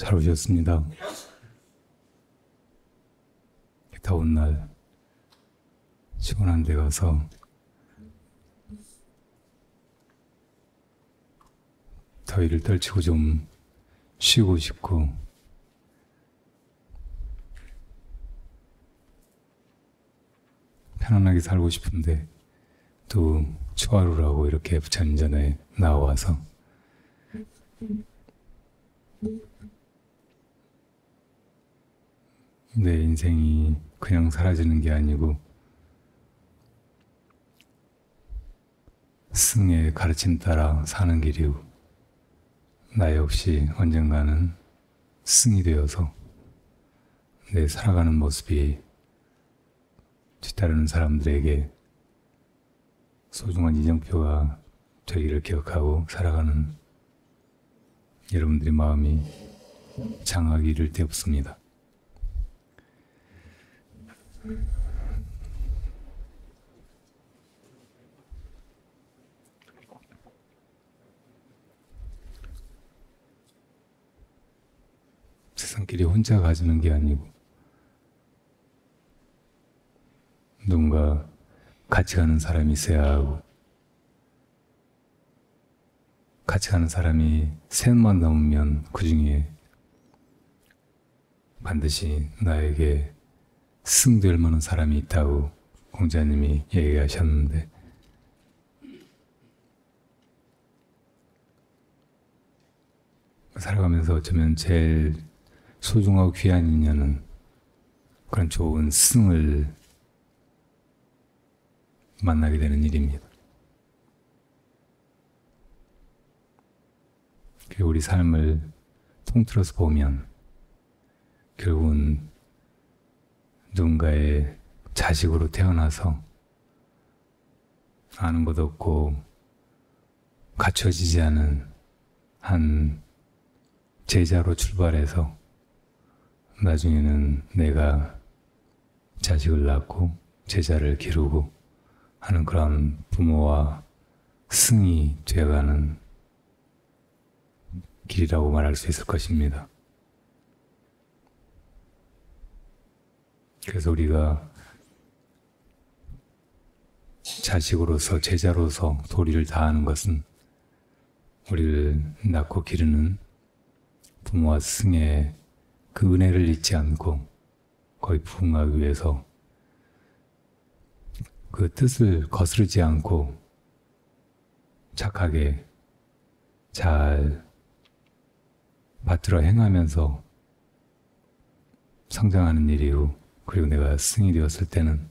잘 오셨습니다. 더운 날 시원한 데 가서 더위를 떨치고 좀 쉬고 싶고 편안하게 살고 싶은데 또 추하루라고 이렇게 부처님 전에 나와서 내 인생이 그냥 사라지는 게 아니고 스승의 가르침 따라 사는 길이고 나 역시 언젠가는 스승이 되어서 내 살아가는 모습이 뒤따르는 사람들에게 소중한 이정표가 되기를 기억하고 살아가는 여러분들의 마음이 장하기 이를 데 없습니다. 세상길이 혼자 가지는 게 아니고 누군가 같이 가는 사람이 있어야 하고 같이 가는 사람이 셋만 넘으면 그 중에 반드시 나에게 승될 만한 사람이 있다고 공자님이 얘기하셨는데 살아가면서 어쩌면 제일 소중하고 귀한 인연은 그런 좋은 스승을 만나게 되는 일입니다. 그리고 우리 삶을 통틀어서 보면 결국은 누군가의 자식으로 태어나서 아는 것 없고 갖춰지지 않은 한 제자로 출발해서 나중에는 내가 자식을 낳고 제자를 기르고 하는 그런 부모와 스승이 되어가는 길이라고 말할 수 있을 것입니다. 그래서 우리가 자식으로서 제자로서 도리를 다하는 것은 우리를 낳고 기르는 부모와 스승의 그 은혜를 잊지 않고 거의 부응하기 위해서 그 뜻을 거스르지 않고 착하게 잘 받들어 행하면서 성장하는 일이고, 그리고 내가 스승이 되었을 때는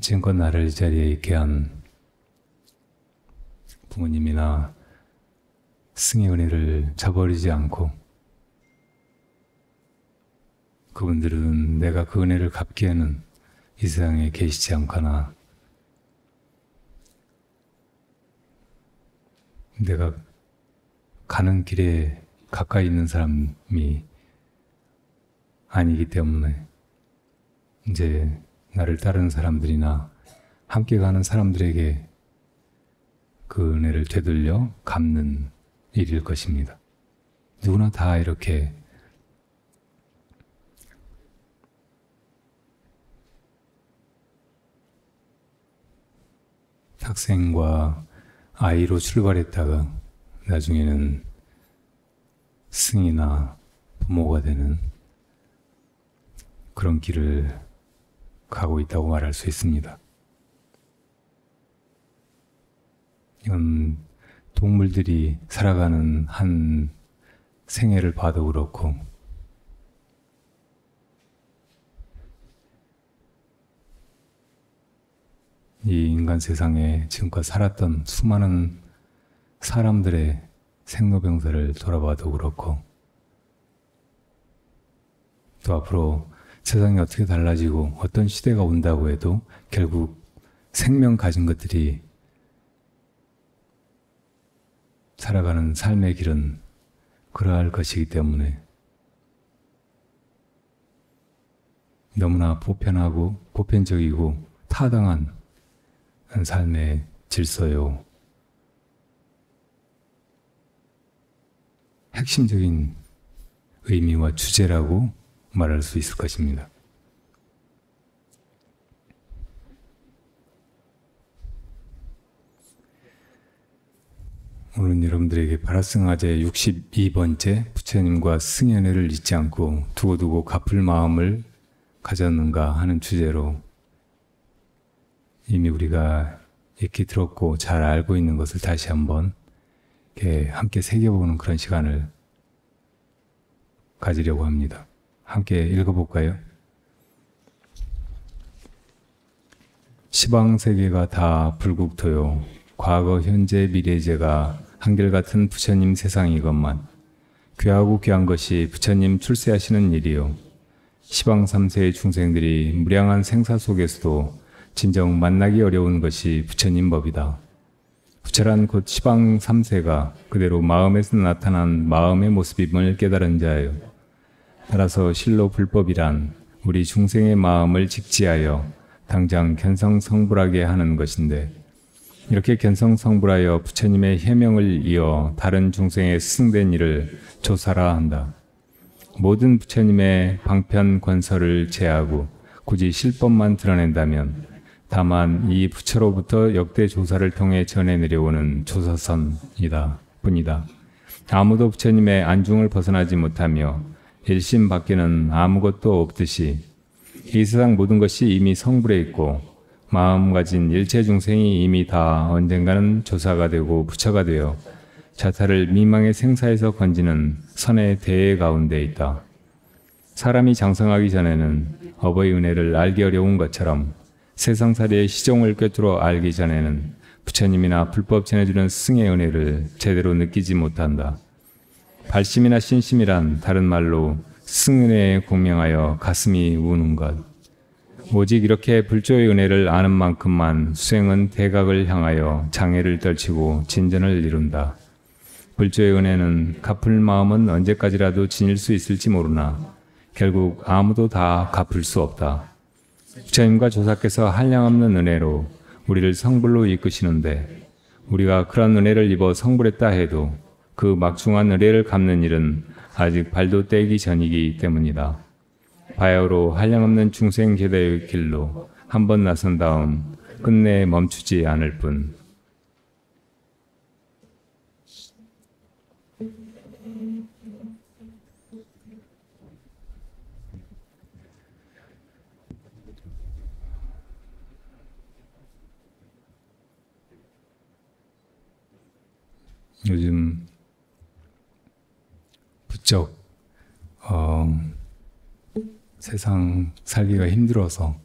지금껏 나를 이 자리에 있게 한 부모님이나 스승의 은혜를 저버리지 않고 그분들은 내가 그 은혜를 갚기에는 이 세상에 계시지 않거나 내가 가는 길에 가까이 있는 사람이 아니기 때문에 이제 나를 따르는 사람들이나 함께 가는 사람들에게 그 은혜를 되돌려 갚는 일일 것입니다. 누구나 다 이렇게 학생과 아이로 출발했다가 나중에는 스승이나 부모가 되는 그런 길을 가고 있다고 말할 수 있습니다. 이건 동물들이 살아가는 한 생애를 봐도 그렇고 이 인간 세상에 지금껏 살았던 수많은 사람들의 생로병사를 돌아봐도 그렇고 또 앞으로 세상이 어떻게 달라지고 어떤 시대가 온다고 해도 결국 생명 가진 것들이 살아가는 삶의 길은 그러할 것이기 때문에 너무나 보편하고 보편적이고 타당한 삶의 질서요. 핵심적인 의미와 주제라고 말할 수 있을 것입니다. 오늘 여러분들에게 바라승아제 62번째 부처님과 승연회를 잊지 않고 두고두고 갚을 마음을 가졌는가 하는 주제로 이미 우리가 익히 들었고 잘 알고 있는 것을 다시 한번 이렇게 함께 새겨보는 그런 시간을 가지려고 합니다. 함께 읽어볼까요? 시방세계가 다 불국토요. 과거, 현재, 미래제가 한결같은 부처님 세상이건만 귀하고 귀한 것이 부처님 출세하시는 일이요. 시방 3세의 중생들이 무량한 생사 속에서도 진정 만나기 어려운 것이 부처님 법이다. 부처란 곧 시방 3세가 그대로 마음에서 나타난 마음의 모습임을 깨달은 자요. 따라서 실로 불법이란 우리 중생의 마음을 직지하여 당장 견성성불하게 하는 것인데, 이렇게 견성성불하여 부처님의 해명을 이어 다른 중생의 스승된 일을 조사라 한다. 모든 부처님의 방편 권설을 제하고 굳이 실법만 드러낸다면 다만 이 부처로부터 역대 조사를 통해 전해 내려오는 조사선이다 뿐이다. 아무도 부처님의 안중을 벗어나지 못하며 일심 밖에는 아무것도 없듯이 이 세상 모든 것이 이미 성불해 있고 마음 가진 일체 중생이 이미 다 언젠가는 조사가 되고 부처가 되어 자타를 미망의 생사에서 건지는 선의 대회 가운데 있다. 사람이 장성하기 전에는 어버이 은혜를 알기 어려운 것처럼 세상살이의 시종을 꿰뚫어 알기 전에는 부처님이나 불법 전해주는 스승의 은혜를 제대로 느끼지 못한다. 발심이나 신심이란 다른 말로 스승은혜에 공명하여 가슴이 우는 것. 오직 이렇게 불조의 은혜를 아는 만큼만 수행은 대각을 향하여 장애를 떨치고 진전을 이룬다. 불조의 은혜는 갚을 마음은 언제까지라도 지닐 수 있을지 모르나 결국 아무도 다 갚을 수 없다. 부처님과 조사께서 한량없는 은혜로 우리를 성불로 이끄시는데 우리가 그런 은혜를 입어 성불했다 해도 그 막중한 은혜를 갚는 일은 아직 발도 떼기 전이기 때문이다. 바야흐로 한량없는 중생 계대의 길로 한번 나선 다음 끝내 멈추지 않을 뿐. 요즘 부쩍 세상 살기가 힘들어서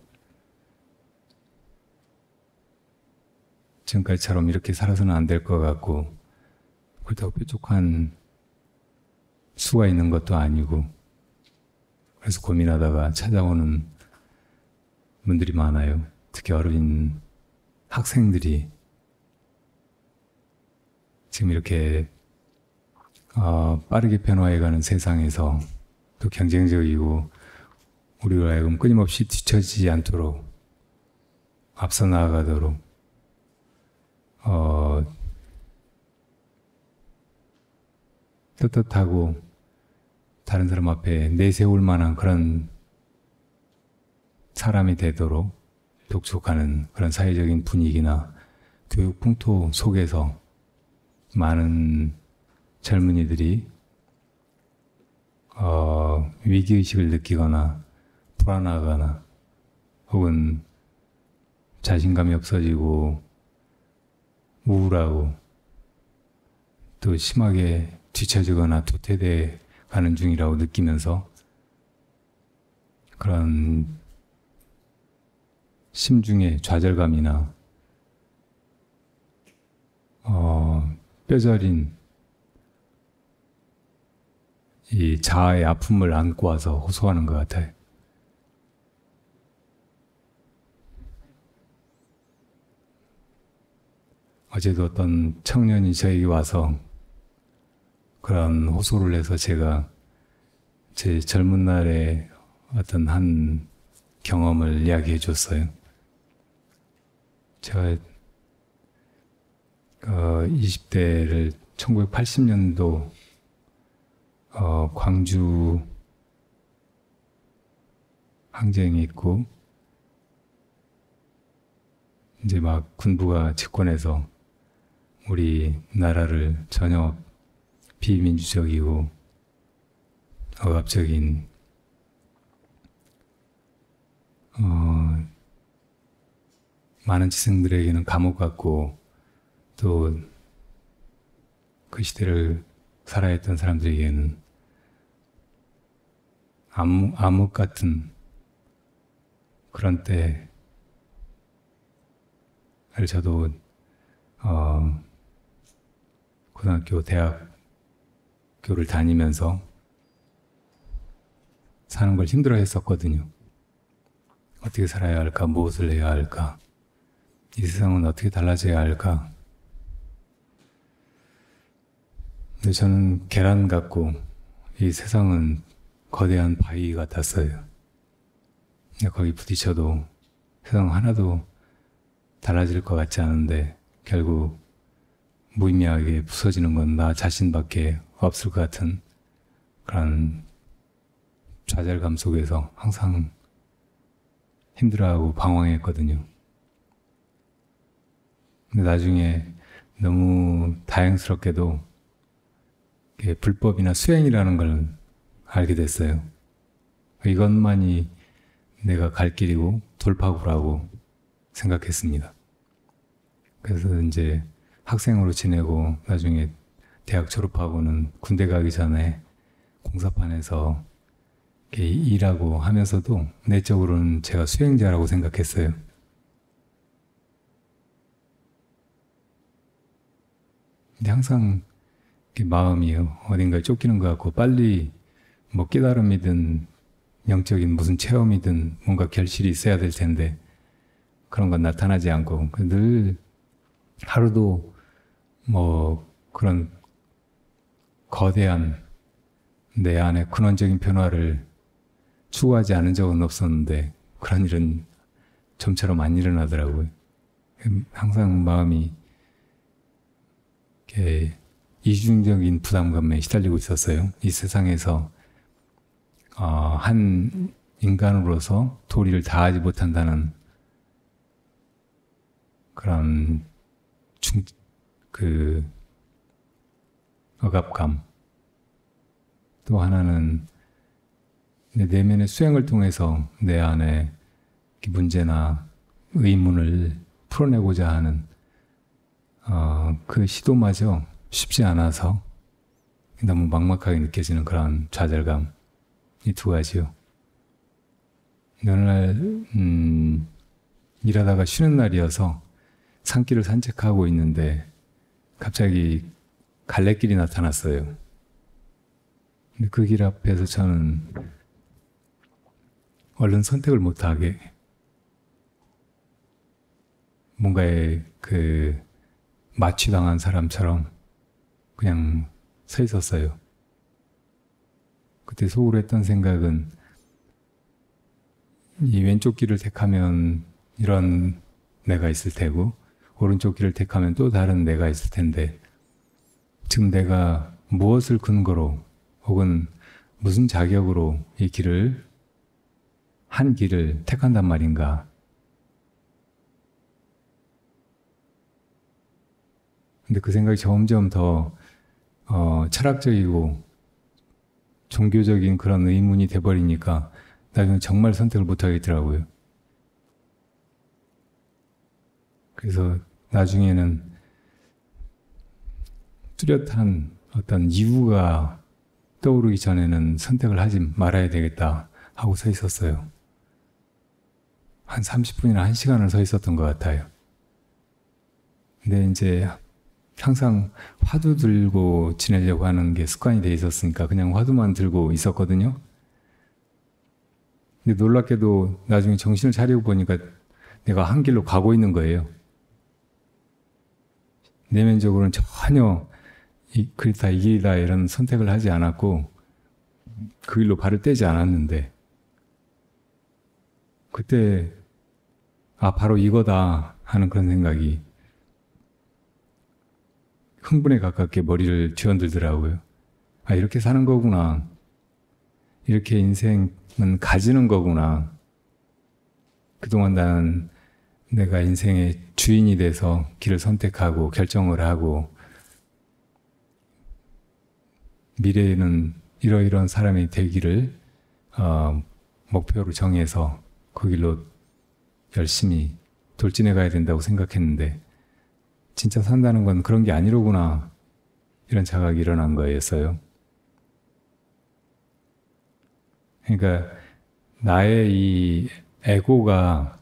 지금까지처럼 이렇게 살아서는 안 될 것 같고, 그렇다고 뾰족한 수가 있는 것도 아니고, 그래서 고민하다가 찾아오는 분들이 많아요. 특히 어린 학생들이 지금 이렇게 빠르게 변화해가는 세상에서 또 경쟁적이고 우리가 하여금 끊임없이 뒤처지지 않도록 앞서 나아가도록 떳떳하고 다른 사람 앞에 내세울 만한 그런 사람이 되도록 독촉하는 그런 사회적인 분위기나 교육 풍토 속에서 많은 젊은이들이 위기의식을 느끼거나 불안하거나 혹은 자신감이 없어지고 우울하고 또 심하게 뒤처지거나 도태돼 가는 중이라고 느끼면서 그런 심중의 좌절감이나 뼈저린 이 자아의 아픔을 안고 와서 호소하는 것 같아요. 어제도 어떤 청년이 저에게 와서 그런 호소를 해서 제가 제 젊은 날의 어떤 한 경험을 이야기해 줬어요. 제가 20대를 1980년도 광주 항쟁이 있고 이제 막 군부가 집권해서 우리 나라를 전혀 비민주적이고 억압적인 많은 지성들에게는 감옥 같고 또 그 시대를 살아야 했던 사람들에게는 암흑 같은 그런 때를 저도 고등학교, 대학교를 다니면서 사는 걸 힘들어 했었거든요. 어떻게 살아야 할까? 무엇을 해야 할까? 이 세상은 어떻게 달라져야 할까? 근데 저는 계란 같고 이 세상은 거대한 바위 같았어요. 거기 부딪혀도 세상 하나도 달라질 것 같지 않은데 결국 무의미하게 부서지는 건 나 자신밖에 없을 것 같은 그런 좌절감 속에서 항상 힘들어하고 방황했거든요. 근데 나중에 너무 다행스럽게도 불법이나 수행이라는 걸 알게 됐어요. 이것만이 내가 갈 길이고 돌파구라고 생각했습니다. 그래서 이제 학생으로 지내고 나중에 대학 졸업하고는 군대 가기 전에 공사판에서 일하고 하면서도 내적으로는 제가 수행자라고 생각했어요. 근데 항상 마음이 어딘가에 쫓기는 것 같고 빨리 뭐 깨달음이든 영적인 무슨 체험이든 뭔가 결실이 있어야 될 텐데 그런 건 나타나지 않고 늘 하루도 뭐 그런 거대한 내 안의 근원적인 변화를 추구하지 않은 적은 없었는데 그런 일은 좀처럼 안 일어나더라고요. 항상 마음이 이렇게 이중적인 부담감에 시달리고 있었어요. 이 세상에서 한 인간으로서 도리를 다하지 못한다는 그런 억압감. 또 하나는 내 내면의 수행을 통해서 내 안에 문제나 의문을 풀어내고자 하는 그 시도마저 쉽지 않아서 너무 막막하게 느껴지는 그런 좌절감. 이 두 가지요. 어느 날 일하다가 쉬는 날이어서 산길을 산책하고 있는데 갑자기 갈래길이 나타났어요. 근데 그 길 앞에서 저는 얼른 선택을 못하게 뭔가에 마취당한 사람처럼 그냥 서 있었어요. 그때 속으로 했던 생각은 이 왼쪽 길을 택하면 이런 내가 있을 테고 오른쪽 길을 택하면 또 다른 내가 있을 텐데 지금 내가 무엇을 근거로 혹은 무슨 자격으로 이 길을 한 길을 택한단 말인가. 근데 그 생각이 점점 더 철학적이고 종교적인 그런 의문이 돼버리니까 나중에 정말 선택을 못하겠더라고요. 그래서 나중에는 뚜렷한 어떤 이유가 떠오르기 전에는 선택을 하지 말아야 되겠다 하고 서 있었어요. 한 30분이나 1시간을 서 있었던 것 같아요. 근데 이제 항상 화두 들고 지내려고 하는 게 습관이 돼 있었으니까 그냥 화두만 들고 있었거든요. 근데 놀랍게도 나중에 정신을 차리고 보니까 내가 한 길로 가고 있는 거예요. 내면적으로는 전혀 그렇다 이 길이다 이런 선택을 하지 않았고 그 길로 발을 떼지 않았는데 그때 바로 이거다 하는 그런 생각이 흥분에 가깝게 머리를 뒤흔들더라고요. 아, 이렇게 사는 거구나. 이렇게 인생은 가지는 거구나. 그동안 나는 내가 인생의 주인이 돼서 길을 선택하고 결정을 하고 미래에는 이러이러한 사람이 되기를 목표로 정해서 그 길로 열심히 돌진해 가야 된다고 생각했는데 진짜 산다는 건 그런 게 아니로구나. 이런 자각이 일어난 거였어요. 그러니까 나의 이 에고가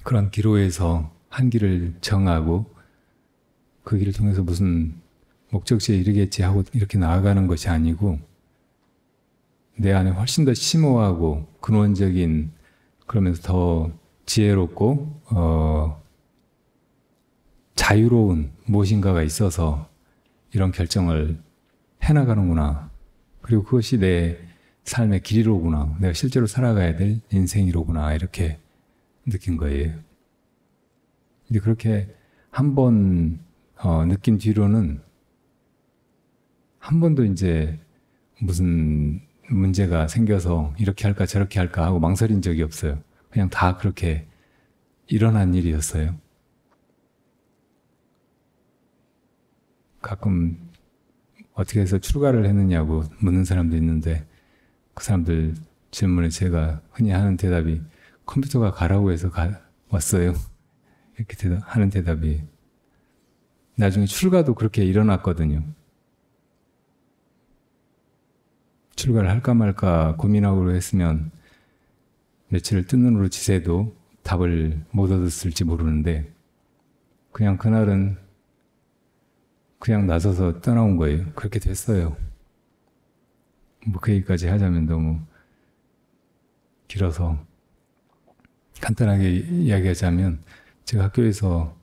그런 기로에서 한 길을 정하고 그 길을 통해서 무슨 목적지에 이르겠지 하고 이렇게 나아가는 것이 아니고 내 안에 훨씬 더 심오하고 근원적인 그러면서 더 지혜롭고 자유로운 무엇인가가 있어서 이런 결정을 해나가는구나. 그리고 그것이 내 삶의 길이로구나. 내가 실제로 살아가야 될 인생이로구나. 이렇게 느낀 거예요. 근데 그렇게 한 번 느낀 뒤로는 한 번도 이제 무슨 문제가 생겨서 이렇게 할까 저렇게 할까 하고 망설인 적이 없어요. 그냥 다 그렇게 일어난 일이었어요. 가끔 어떻게 해서 출가를 했느냐고 묻는 사람도 있는데 그 사람들 질문에 제가 흔히 하는 대답이 컴퓨터가 가라고 해서 왔어요. 이렇게 하는 대답이 나중에 출가도 그렇게 일어났거든요. 출가를 할까 말까 고민하고 했으면 며칠을 뜬 눈으로 지새도 답을 못 얻었을지 모르는데 그냥 그날은 그냥 나서서 떠나온 거예요. 그렇게 됐어요. 뭐 그 얘기까지 하자면 너무 길어서 간단하게 이야기하자면 제가 학교에서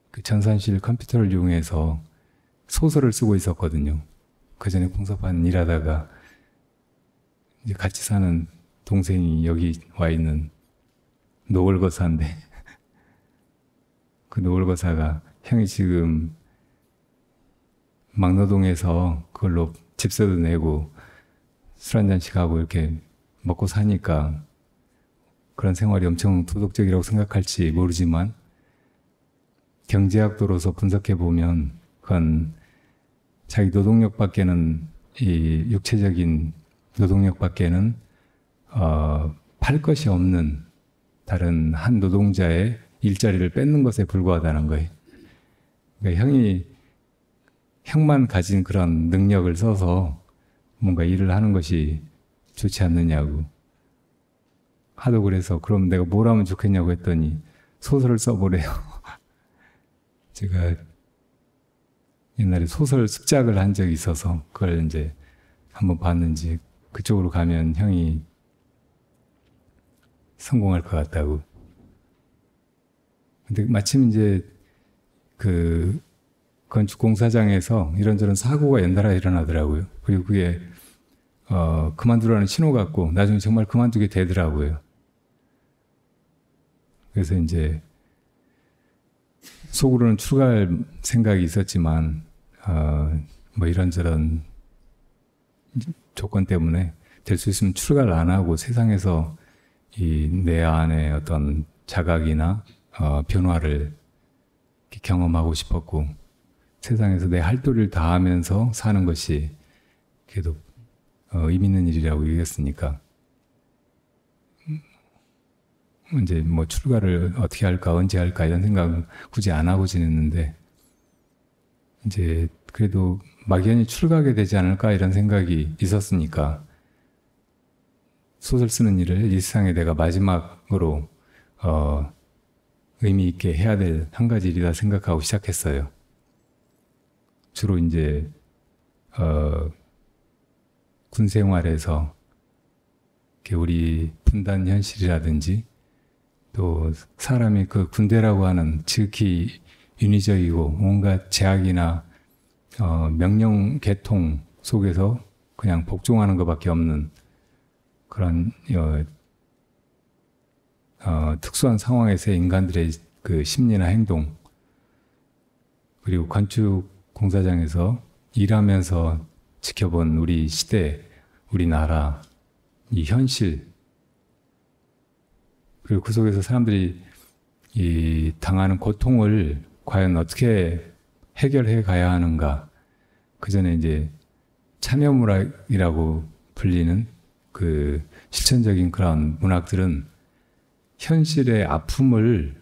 그 전산실 컴퓨터를 이용해서 소설을 쓰고 있었거든요. 그 전에 공사판 일하다가 이제 같이 사는 동생이 여기 와 있는 노을거사인데 그 노을거사가 형이 지금 막노동에서 그걸로 집세도 내고 술 한잔씩 하고 이렇게 먹고 사니까 그런 생활이 엄청 도덕적이라고 생각할지 모르지만 경제학도로서 분석해 보면 그건 자기 노동력밖에는 이 육체적인 노동력밖에는 팔 것이 없는 다른 한 노동자의 일자리를 뺏는 것에 불과하다는 거예요. 그러니까 형만 가진 그런 능력을 써서 뭔가 일을 하는 것이 좋지 않느냐고. 하도 그래서 그럼 내가 뭘 하면 좋겠냐고 했더니 소설을 써보래요. 제가 옛날에 소설 습작을 한 적이 있어서 그걸 이제 한번 봤는지 그쪽으로 가면 형이 성공할 것 같다고. 근데 마침 이제 그 건축 공사장에서 이런저런 사고가 연달아 일어나더라고요. 그리고 그게 그만두라는 신호 같고 나중에 정말 그만두게 되더라고요. 그래서 이제 속으로는 출가할 생각이 있었지만 뭐 이런저런 조건 때문에 될 수 있으면 출가를 안 하고 세상에서 이 내 안의 어떤 자각이나 변화를 경험하고 싶었고 세상에서 내 할 도리를 다하면서 사는 것이 그래도 의미 있는 일이라고 얘기했으니까 이제 뭐 출가를 어떻게 할까 언제 할까 이런 생각은 굳이 안 하고 지냈는데 이제 그래도 막연히 출가하게 되지 않을까 이런 생각이 있었으니까 소설 쓰는 일을 이 세상에 내가 마지막으로 의미 있게 해야 될 한 가지 일이다 생각하고 시작했어요. 주로 이제 군 생활에서 우리 분단 현실이라든지 또 사람이 그 군대라고 하는 지극히 인위적이고 온갖 제약이나 명령 계통 속에서 그냥 복종하는 것밖에 없는 그런 특수한 상황에서의 인간들의 그 심리나 행동 그리고 건축 공사장에서 일하면서 지켜본 우리 시대, 우리나라, 이 현실, 그리고 그 속에서 사람들이 이 당하는 고통을 과연 어떻게 해결해 가야 하는가. 그 전에 이제 참여문학이라고 불리는 그 실천적인 그런 문학들은 현실의 아픔을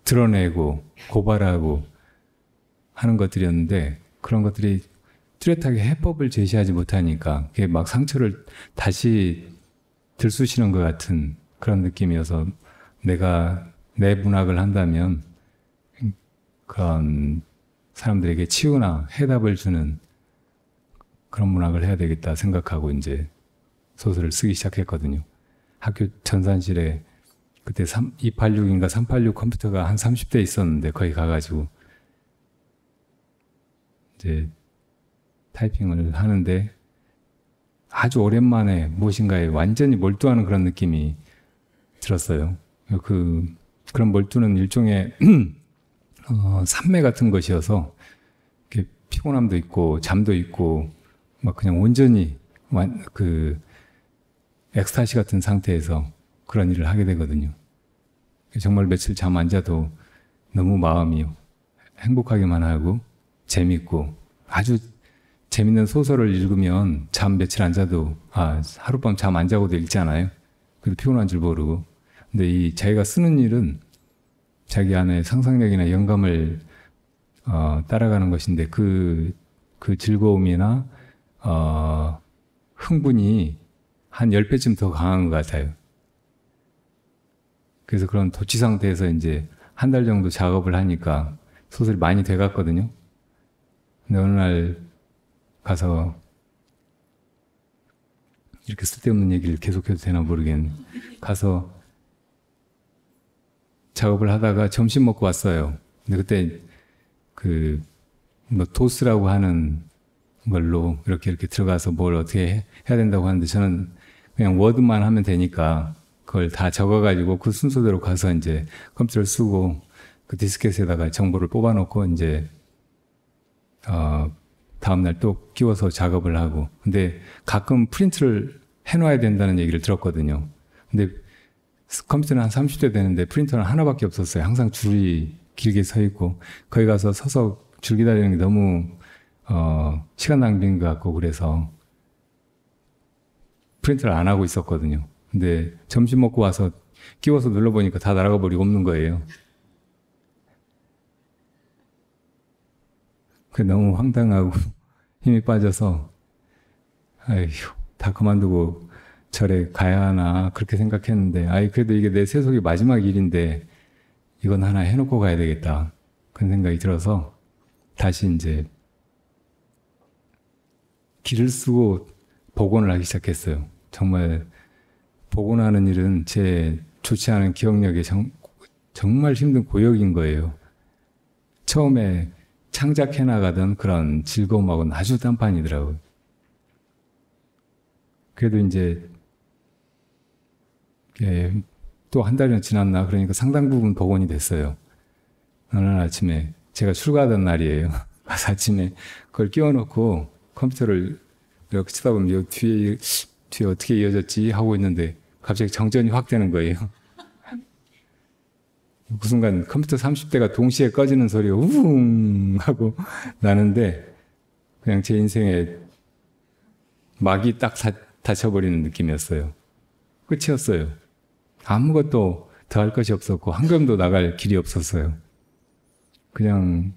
드러내고 고발하고 하는 것들이었는데, 그런 것들이 뚜렷하게 해법을 제시하지 못하니까 그게 막 상처를 다시 들쑤시는 것 같은 그런 느낌이어서, 내가 내 문학을 한다면 그런 사람들에게 치유나 해답을 주는 그런 문학을 해야 되겠다 생각하고 이제 소설을 쓰기 시작했거든요. 학교 전산실에 그때 286인가 386 컴퓨터가 한 30대 있었는데 거기 가가지고 이제 타이핑을 하는데 아주 오랜만에 무엇인가에 완전히 몰두하는 그런 느낌이 들었어요. 그런 몰두는 일종의 산매 같은 것이어서 피곤함도 있고 잠도 있고 막 그냥 온전히 엑스타시 같은 상태에서 그런 일을 하게 되거든요. 정말 며칠 잠 안 자도 너무 마음이 행복하기만 하고 재밌고, 아주 재밌는 소설을 읽으면 잠 며칠 안 자도 하룻밤 잠 안 자고도 읽잖아요. 그래도 피곤한 줄 모르고. 근데 자기가 쓰는 일은 자기 안에 상상력이나 영감을 따라가는 것인데 그 즐거움이나 흥분이 한 10배쯤 더 강한 것 같아요. 그래서 그런 도취 상태에서 이제 한 달 정도 작업을 하니까 소설이 많이 돼갔거든요. 근데 어느 날 가서 이렇게 쓸데없는 얘기를 계속해도 되나 모르겠네. 가서 작업을 하다가 점심 먹고 왔어요. 근데 그때 도스라고 하는 걸로 이렇게 들어가서 뭘 어떻게 해야 된다고 하는데, 저는 그냥 워드만 하면 되니까 그걸 다 적어가지고 그 순서대로 가서 이제 컴퓨터를 쓰고 그 디스켓에다가 정보를 뽑아놓고 이제 다음날 또 끼워서 작업을 하고. 근데 가끔 프린트를 해놔야 된다는 얘기를 들었거든요. 근데 컴퓨터는 한 30대 되는데 프린터는 하나밖에 없었어요. 항상 줄이 길게 서 있고, 거기 가서 서서 줄 기다리는 게 너무 시간 낭비인 것 같고, 그래서 프린트를 안 하고 있었거든요. 근데 점심 먹고 와서 끼워서 눌러보니까 다 나라가 버리고 없는 거예요. 그게 너무 황당하고 힘이 빠져서 아휴, 다 그만두고 절에 가야 하나 그렇게 생각했는데, 그래도 이게 내 세속의 마지막 일인데 이건 하나 해놓고 가야 되겠다, 그런 생각이 들어서 다시 이제 길을 쓰고 복원을 하기 시작했어요. 정말 복원하는 일은 제 좋지 않은 기억력에 정말 힘든 고역인 거예요. 처음에 창작해 나가던 그런 즐거움하고는 아주 딴판이더라고요. 그래도 이제 또 한 달이 지났나, 그러니까 상당 부분 복원이 됐어요. 어느 날 아침에 제가 출가하던 날이에요. 그래서 아침에 그걸 끼워놓고 컴퓨터를 이렇게 쳐다보면 뒤에 어떻게 이어졌지 하고 있는데 갑자기 정전이 확 되는 거예요. 그 순간 컴퓨터 30대가 동시에 꺼지는 소리가 우웅 하고 나는데, 그냥 제 인생에 막이 딱 닫혀버리는 느낌이었어요. 끝이었어요. 아무것도 더 할 것이 없었고 한 걸음도 나갈 길이 없었어요. 그냥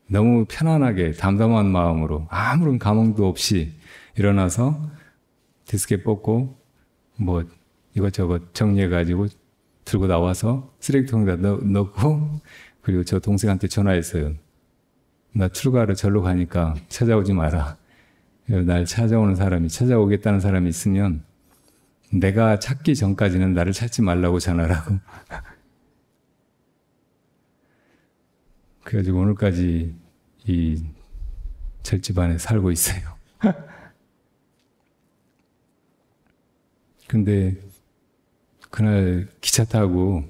너무 편안하게 담담한 마음으로 아무런 감흥도 없이 일어나서 디스켓 뽑고 뭐 이것저것 정리해가지고 들고 나와서 쓰레기통에다 넣고, 그리고 저 동생한테 전화했어요. 나 출가하러 절로 가니까 찾아오지 마라. 날 찾아오겠다는 사람이 있으면 내가 찾기 전까지는 나를 찾지 말라고 전하라고. 그래가지고 오늘까지 이 절집 안에 살고 있어요. 근데 그날 기차 타고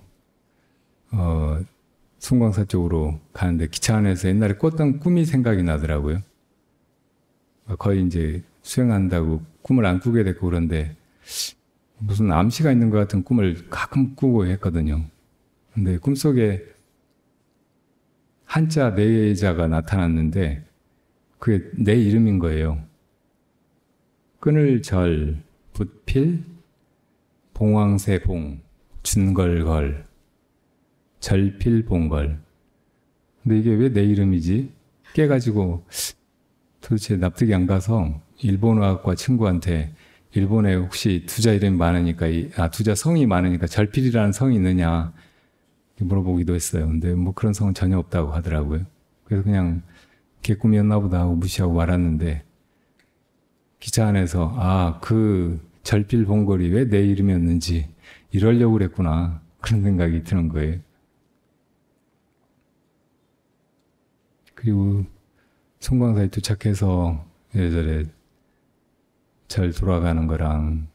송광사 쪽으로 가는데 기차 안에서 옛날에 꿨던 꿈이 생각이 나더라고요. 거의 이제 수행한다고 꿈을 안 꾸게 됐고 그런데 무슨 암시가 있는 것 같은 꿈을 가끔 꾸고 했거든요. 근데 꿈속에 한자 네자가 나타났는데 그게 내 이름인 거예요. 끊을 절, 붓필, 봉황새 봉, 준걸걸, 절필 봉걸. 근데 이게 왜 내 이름이지? 깨가지고 도대체 납득이 안 가서 일본어학과 친구한테 일본에 혹시 두자 이름이 많으니까, 두자 성이 많으니까 절필이라는 성이 있느냐 물어보기도 했어요. 근데 뭐 그런 성은 전혀 없다고 하더라고요. 그래서 그냥 개꿈이었나 보다 하고 무시하고 말았는데 기차 안에서 그 절필 봉골이 왜 내 이름이었는지 이러려고 그랬구나 그런 생각이 드는 거예요. 그리고 송광사에 도착해서 이래저래 절 돌아가는 거랑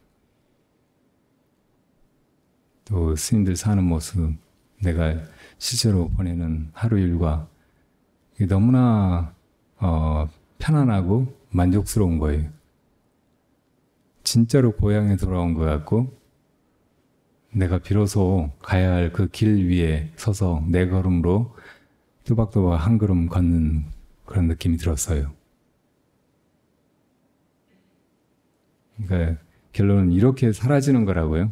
또 스님들 사는 모습, 내가 실제로 보내는 하루 일과 이게 너무나 편안하고 만족스러운 거예요. 진짜로 고향에 돌아온 것 같고 내가 비로소 가야 할 그 길 위에 서서 내 걸음으로 또박또박 한 걸음 걷는 그런 느낌이 들었어요. 그러니까 결론은 이렇게 사라지는 거라고요.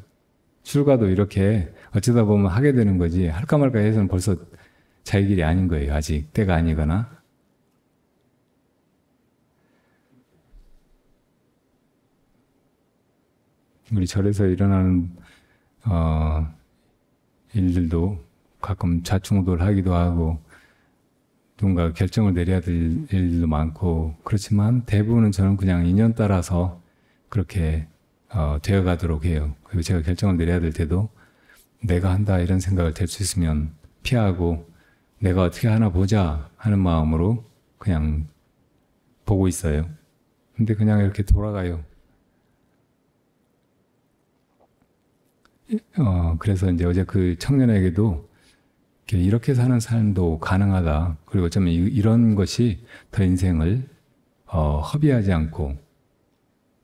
출가도 이렇게 어쩌다 보면 하게 되는 거지 할까 말까 해서는 벌써 자기 길이 아닌 거예요. 아직 때가 아니거나. 우리 절에서 일어나는 일들도 가끔 좌충우돌하기도 하고 누군가 결정을 내려야 될 일도 많고 그렇지만 대부분은 저는 그냥 인연 따라서 그렇게 되어가도록 해요. 그리고 제가 결정을 내려야 될 때도 내가 한다 이런 생각을 될 수 있으면 피하고 내가 어떻게 하나 보자 하는 마음으로 그냥 보고 있어요. 근데 그냥 이렇게 돌아가요. 그래서 이제 어제 그 청년에게도 이렇게 사는 삶도 가능하다. 그리고 어쩌면 이런 것이 더 인생을 허비하지 않고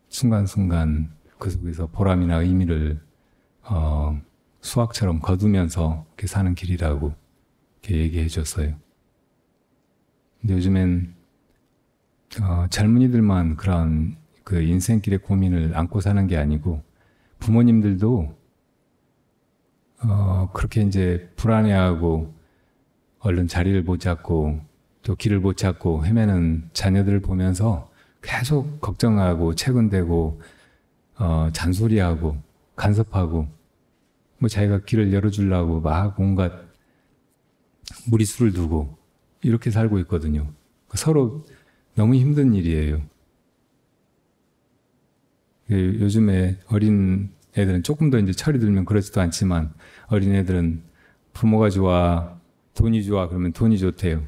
순간순간 그 속에서 보람이나 의미를 수학처럼 거두면서 이렇게 사는 길이라고 이렇게 얘기해 줬어요. 근데 요즘엔 젊은이들만 그런 그 인생길의 고민을 안고 사는 게 아니고 부모님들도 그렇게 이제 불안해하고 얼른 자리를 못 잡고 또 길을 못 찾고 헤매는 자녀들을 보면서 계속 걱정하고 채근대고 잔소리하고 간섭하고 뭐 자기가 길을 열어주려고 막 온갖 무리수를 두고 이렇게 살고 있거든요. 서로 너무 힘든 일이에요. 요즘에 어린 애들은 조금 더 이제 철이 들면 그렇지도 않지만 어린 애들은 부모가 좋아, 돈이 좋아 그러면 돈이 좋대요.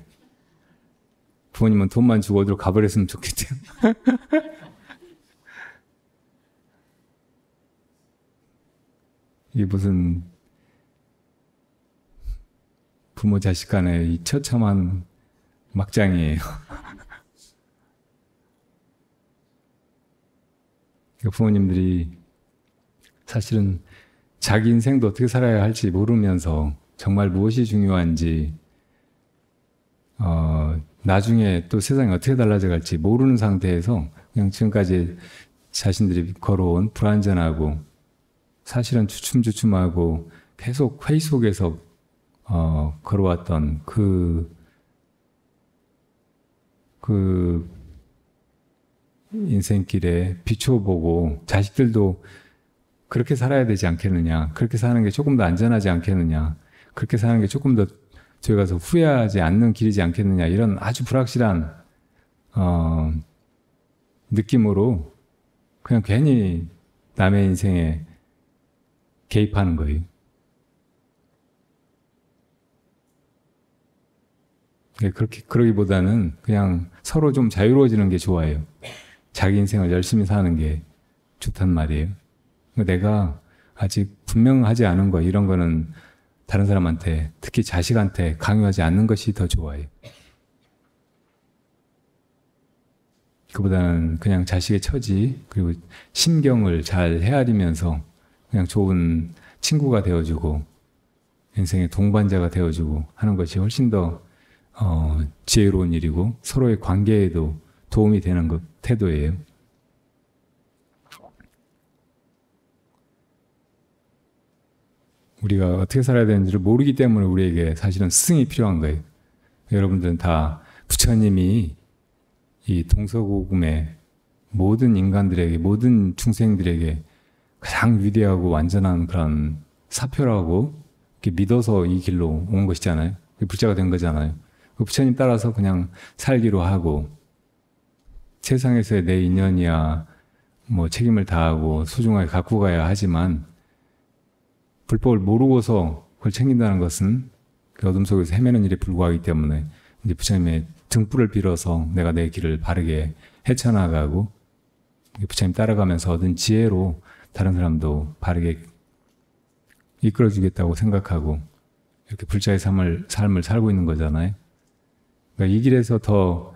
부모님은 돈만 주고 어디로 가버렸으면 좋겠대요. 이게 무슨 부모 자식 간의 이 처참한 막장이에요. 부모님들이 사실은 자기 인생도 어떻게 살아야 할지 모르면서 정말 무엇이 중요한지 나중에 또 세상이 어떻게 달라져 갈지 모르는 상태에서 그냥 지금까지 자신들이 걸어온 불완전하고 사실은 주춤주춤하고 계속 회의 속에서 걸어왔던 그 인생길에 비춰보고 자식들도 그렇게 살아야 되지 않겠느냐, 그렇게 사는 게 조금 더 안전하지 않겠느냐, 그렇게 사는 게 조금 더 저희 가서 후회하지 않는 길이지 않겠느냐, 이런 아주 불확실한 느낌으로 그냥 괜히 남의 인생에 개입하는 거예요. 그러기보다는 그냥 서로 좀 자유로워지는 게 좋아요. 자기 인생을 열심히 사는 게 좋단 말이에요. 내가 아직 분명하지 않은 거, 이런 거는 다른 사람한테, 특히 자식한테 강요하지 않는 것이 더 좋아요. 그보다는 그냥 자식의 처지 그리고 심경을 잘 헤아리면서 그냥 좋은 친구가 되어주고 인생의 동반자가 되어주고 하는 것이 훨씬 더 지혜로운 일이고 서로의 관계에도 도움이 되는 태도예요. 우리가 어떻게 살아야 되는지를 모르기 때문에 우리에게 사실은 스승이 필요한 거예요. 여러분들은 다 부처님이 이 동서고금의 모든 인간들에게, 모든 중생들에게 가장 위대하고 완전한 그런 사표라고 이렇게 믿어서 이 길로 온 것이잖아요. 불자가 된 거잖아요. 그 부처님 따라서 그냥 살기로 하고 세상에서의 내 인연이야 뭐 책임을 다하고 소중하게 갖고 가야 하지만 불법을 모르고서 그걸 챙긴다는 것은 그 어둠 속에서 헤매는 일에 불과하기 때문에 이제 부처님의 등불을 빌어서 내가 내 길을 바르게 헤쳐나가고 부처님 따라가면서 얻은 지혜로 다른 사람도 바르게 이끌어주겠다고 생각하고 이렇게 불자의 삶을 살고 있는 거잖아요. 그러니까 이 길에서 더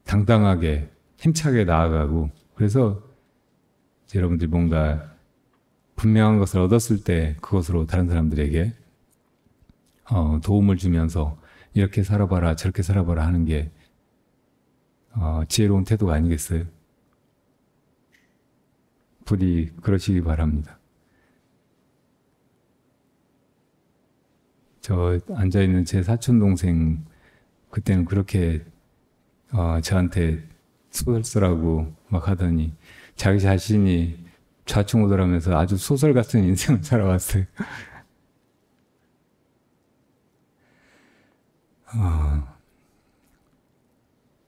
당당하게 힘차게 나아가고 그래서 여러분들이 뭔가 분명한 것을 얻었을 때 그것으로 다른 사람들에게 도움을 주면서 이렇게 살아봐라 저렇게 살아봐라 하는 게 지혜로운 태도가 아니겠어요? 부디 그러시기 바랍니다. 저 앉아있는 제 사촌동생 그때는 그렇게 저한테 소설 쓰라고 막 하더니 자기 자신이 좌충우돌하면서 아주 소설 같은 인생을 살아왔어요.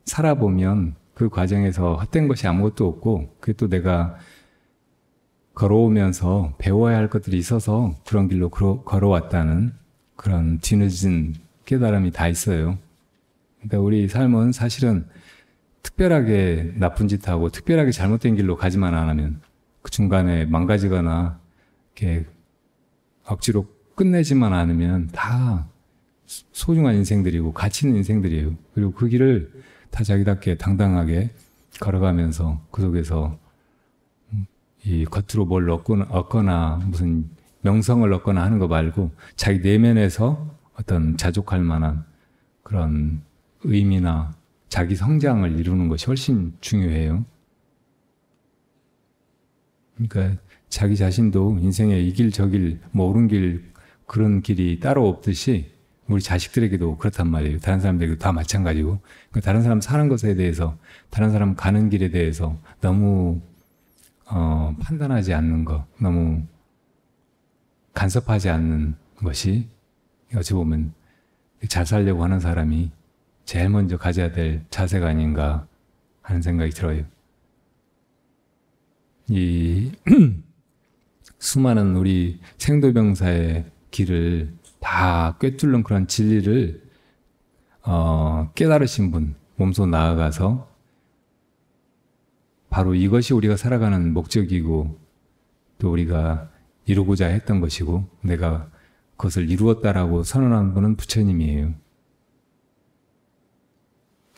살아보면 그 과정에서 헛된 것이 아무것도 없고 그게 또 내가 걸어오면서 배워야 할 것들이 있어서 그런 길로 걸어왔다는 그런 뒤늦은 깨달음이 다 있어요. 그러니까 우리 삶은 사실은 특별하게 나쁜 짓 하고 특별하게 잘못된 길로 가지만 않으면 그 중간에 망가지거나 이렇게 억지로 끝내지만 않으면 다 소중한 인생들이고 가치 있는 인생들이에요. 그리고 그 길을 다 자기답게 당당하게 걸어가면서 그 속에서 이 겉으로 뭘 얻거나 무슨 명성을 얻거나 하는 거 말고 자기 내면에서 어떤 자족할 만한 그런 의미나 자기 성장을 이루는 것이 훨씬 중요해요. 그러니까 자기 자신도 인생에 이 길 저 길 뭐 옳은 길 그런 길이 따로 없듯이 우리 자식들에게도 그렇단 말이에요. 다른 사람들에게도 다 마찬가지고 그러니까 다른 사람 사는 것에 대해서 다른 사람 가는 길에 대해서 너무 판단하지 않는 것, 너무 간섭하지 않는 것이 어찌 보면 잘 살려고 하는 사람이 제일 먼저 가져야 될 자세가 아닌가 하는 생각이 들어요. 이 수많은 우리 생도병사의 길을 다 꿰뚫는 그런 진리를 깨달으신 분 몸소 나아가서 바로 이것이 우리가 살아가는 목적이고 또 우리가 이루고자 했던 것이고 내가 그것을 이루었다라고 선언한 분은 부처님이에요.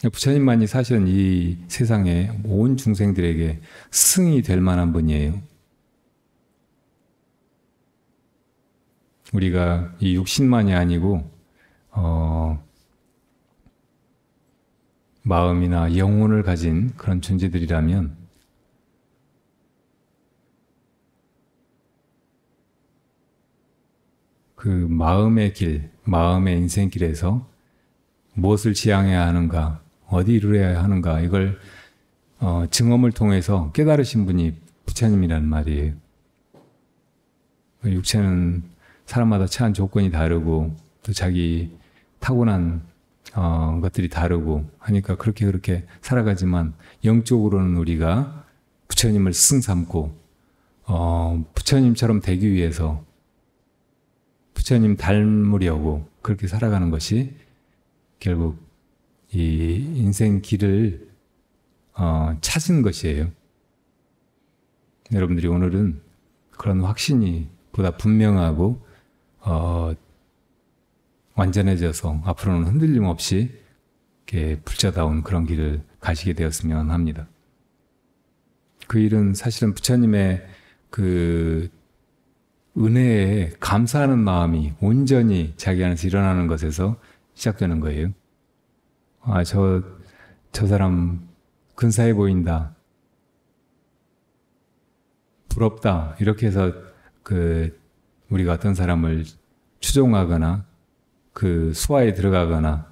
부처님만이 사실은 이 세상에 온 중생들에게 스승이 될 만한 분이에요. 우리가 이 육신만이 아니고 마음이나 영혼을 가진 그런 존재들이라면 그 마음의 길, 마음의 인생길에서 무엇을 지향해야 하는가, 어디 이루어야 하는가 이걸 증험을 통해서 깨달으신 분이 부처님이라는 말이에요. 육체는 사람마다 처한 조건이 다르고 또 자기 타고난 것들이 다르고 하니까 그렇게 살아가지만 영적으로는 우리가 부처님을 스승 삼고 부처님처럼 되기 위해서 부처님 닮으려고 그렇게 살아가는 것이 결국 이 인생 길을 찾은 것이에요. 여러분들이 오늘은 그런 확신이 보다 분명하고 완전해져서 앞으로는 흔들림 없이 이렇게 불자다운 그런 길을 가시게 되었으면 합니다. 그 일은 사실은 부처님의 그 은혜에 감사하는 마음이 온전히 자기 안에서 일어나는 것에서 시작되는 거예요. 아, 저 사람 근사해 보인다. 부럽다. 이렇게 해서 우리가 어떤 사람을 추종하거나 그 수화에 들어가거나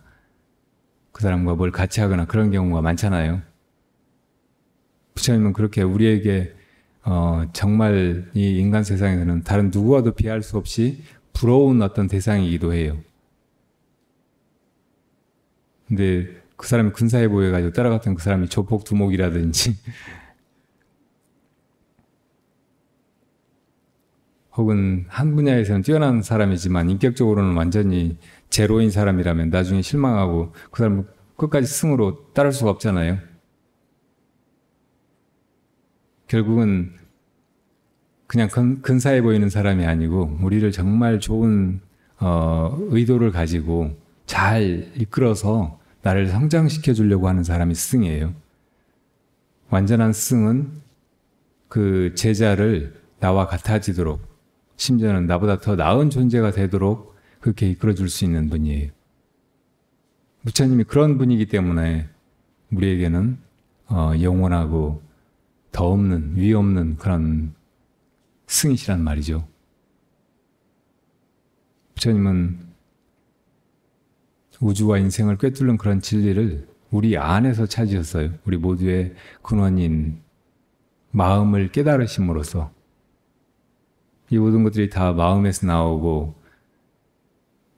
그 사람과 뭘 같이 하거나 그런 경우가 많잖아요. 부처님은 그렇게 우리에게 정말 이 인간 세상에서는 다른 누구와도 비할 수 없이 부러운 어떤 대상이기도 해요. 근데 그 사람이 근사해 보여가지고 따라갔던 그 사람이 조폭 두목이라든지 혹은 한 분야에서는 뛰어난 사람이지만 인격적으로는 완전히 제로인 사람이라면 나중에 실망하고 그 사람을 끝까지 승으로 따를 수가 없잖아요. 결국은 그냥 근사해 보이는 사람이 아니고 우리를 정말 좋은 의도를 가지고 잘 이끌어서 나를 성장시켜 주려고 하는 사람이 스승이에요. 완전한 스승은 그 제자를 나와 같아지도록 심지어는 나보다 더 나은 존재가 되도록 그렇게 이끌어 줄 수 있는 분이에요. 부처님이 그런 분이기 때문에 우리에게는 영원하고 더 없는, 위 없는 그런 승이시란 말이죠. 부처님은 우주와 인생을 꿰뚫는 그런 진리를 우리 안에서 찾으셨어요. 우리 모두의 근원인 마음을 깨달으심으로써 이 모든 것들이 다 마음에서 나오고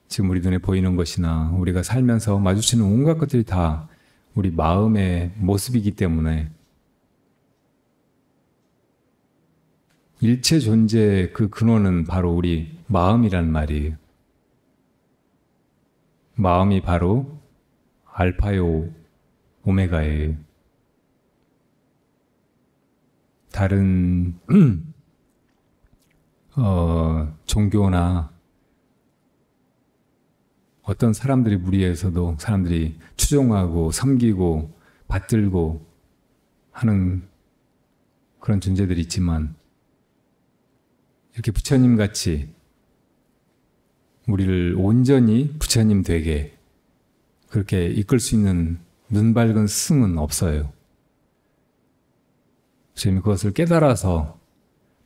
지금 우리 눈에 보이는 것이나 우리가 살면서 마주치는 온갖 것들이 다 우리 마음의 모습이기 때문에 일체 존재의 그 근원은 바로 우리 마음이란 말이에요. 마음이 바로 알파요 오메가예요. 다른 종교나 어떤 사람들이 무리해서도 사람들이 추종하고 섬기고 받들고 하는 그런 존재들이 있지만 이렇게 부처님 같이 우리를 온전히 부처님 되게 그렇게 이끌 수 있는 눈 밝은 스승은 없어요. 부처님이 그것을 깨달아서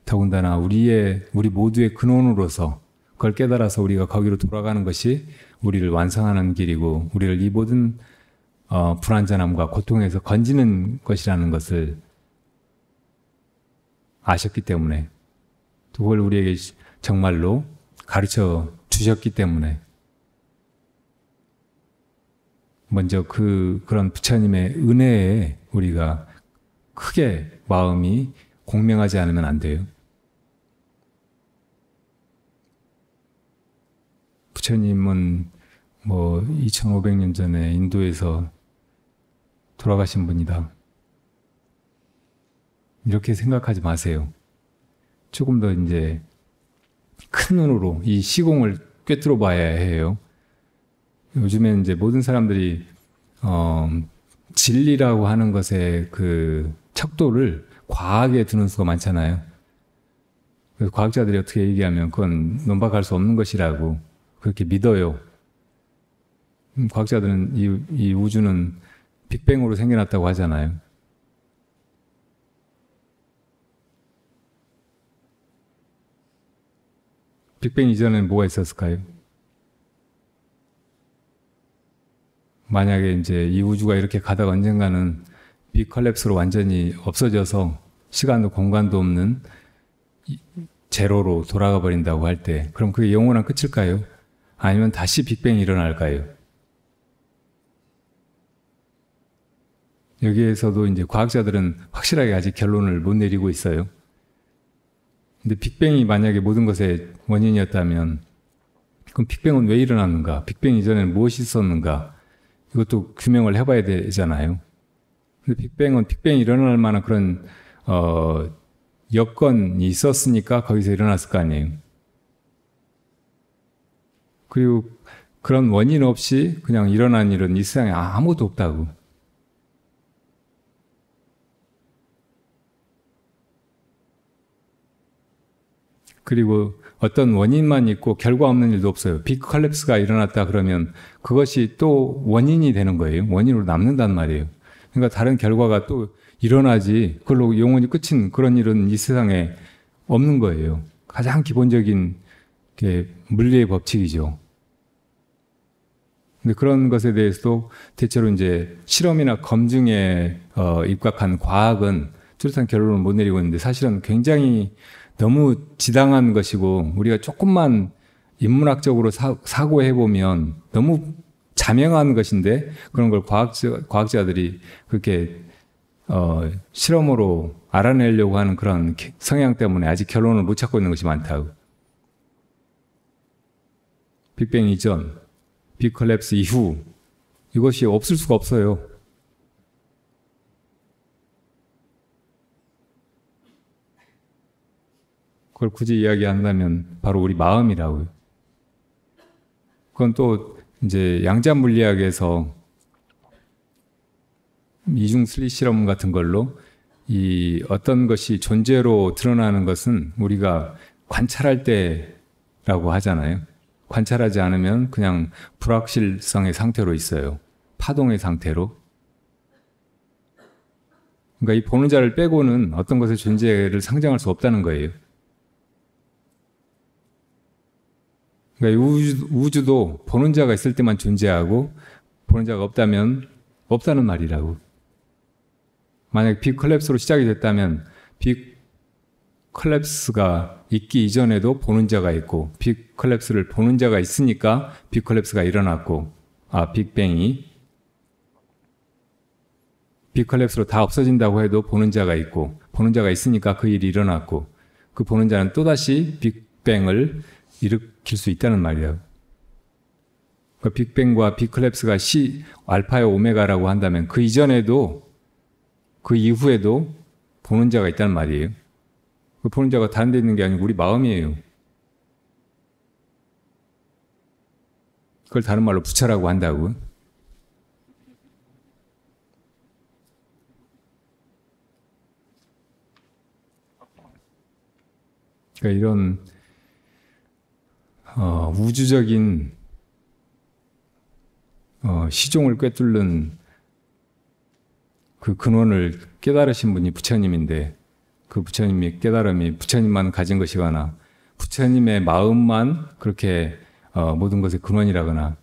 더군다나 우리 모두의 근원으로서 그걸 깨달아서 우리가 거기로 돌아가는 것이 우리를 완성하는 길이고 우리를 이 모든 불완전함과 고통에서 건지는 것이라는 것을 아셨기 때문에 그걸 우리에게 정말로 가르쳐 주셨기 때문에 먼저 그런 부처님의 은혜에 우리가 크게 마음이 공명하지 않으면 안 돼요. 부처님은 2500년 전에 인도에서 돌아가신 분이다. 이렇게 생각하지 마세요. 조금 더 이제 큰 눈으로 이 시공을 꿰뚫어 봐야 해요. 요즘엔 이제 모든 사람들이 진리라고 하는 것의 그 척도를 과하게 두는 수가 많잖아요. 그래서 과학자들이 어떻게 얘기하면 그건 논박할 수 없는 것이라고 그렇게 믿어요. 과학자들은 이 우주는 빅뱅으로 생겨났다고 하잖아요. 빅뱅 이전에는 뭐가 있었을까요? 만약에 이제 이 우주가 이렇게 가다가 언젠가는 빅컬랩스로 완전히 없어져서 시간도 공간도 없는 제로로 돌아가 버린다고 할 때 그럼 그게 영원한 끝일까요? 아니면 다시 빅뱅이 일어날까요? 여기에서도 이제 과학자들은 확실하게 아직 결론을 못 내리고 있어요. 근데 빅뱅이 만약에 모든 것의 원인이었다면 그럼 빅뱅은 왜 일어났는가? 빅뱅 이전에는 무엇이 있었는가? 이것도 규명을 해봐야 되잖아요. 근데 빅뱅은 빅뱅이 일어날 만한 그런 여건이 있었으니까 거기서 일어났을 거 아니에요. 그리고 그런 원인 없이 그냥 일어난 일은 이 세상에 아무것도 없다고. 그리고 어떤 원인만 있고 결과 없는 일도 없어요. 빅 컬랩스가 일어났다 그러면 그것이 또 원인이 되는 거예요. 원인으로 남는단 말이에요. 그러니까 다른 결과가 또 일어나지 그걸로 영원히 끝인 그런 일은 이 세상에 없는 거예요. 가장 기본적인 게 물리의 법칙이죠. 근데 그런 것에 대해서도 대체로 이제 실험이나 검증에 입각한 과학은 뚜렷한 결론을 못 내리고 있는데 사실은 굉장히 너무 지당한 것이고 우리가 조금만 인문학적으로 사고해 보면 너무 자명한 것인데 그런 걸 과학자들이 그렇게 실험으로 알아내려고 하는 그런 성향 때문에 아직 결론을 못 찾고 있는 것이 많다고. 빅뱅 이전, 빅컬랩스 이후 이것이 없을 수가 없어요. 그걸 굳이 이야기한다면 바로 우리 마음이라고요. 그건 또 이제 양자 물리학에서 이중 슬릿 실험 같은 걸로 이 어떤 것이 존재로 드러나는 것은 우리가 관찰할 때라고 하잖아요. 관찰하지 않으면 그냥 불확실성의 상태로 있어요. 파동의 상태로. 그러니까 이 보는 자를 빼고는 어떤 것의 존재를 상정할 수 없다는 거예요. 그러니까 우주도 보는 자가 있을 때만 존재하고 보는 자가 없다면 없다는 말이라고. 만약 빅 컬랩스로 시작이 됐다면 빅 컬랩스가 있기 이전에도 보는 자가 있고 빅 컬랩스를 보는 자가 있으니까 빅 컬랩스가 일어났고 빅뱅이 빅 컬랩스로 다 없어진다고 해도 보는 자가 있고 보는 자가 있으니까 그 일이 일어났고 그 보는 자는 또다시 빅뱅을 일으킬 수 있다는 말이에요. 그 빅뱅과 빅 컬랩스가 알파와 오메가라고 한다면 그 이전에도 그 이후에도 보는 자가 있다는 말이에요. 그 보는 자가 다른 데 있는 게 아니고 우리 마음이에요. 그걸 다른 말로 부처라고 한다고. 그러니까 이런 우주적인 시종을 꿰뚫는 그 근원을 깨달으신 분이 부처님인데 그 부처님이 깨달음이 부처님만 가진 것이거나 부처님의 마음만 그렇게 모든 것의 근원이라거나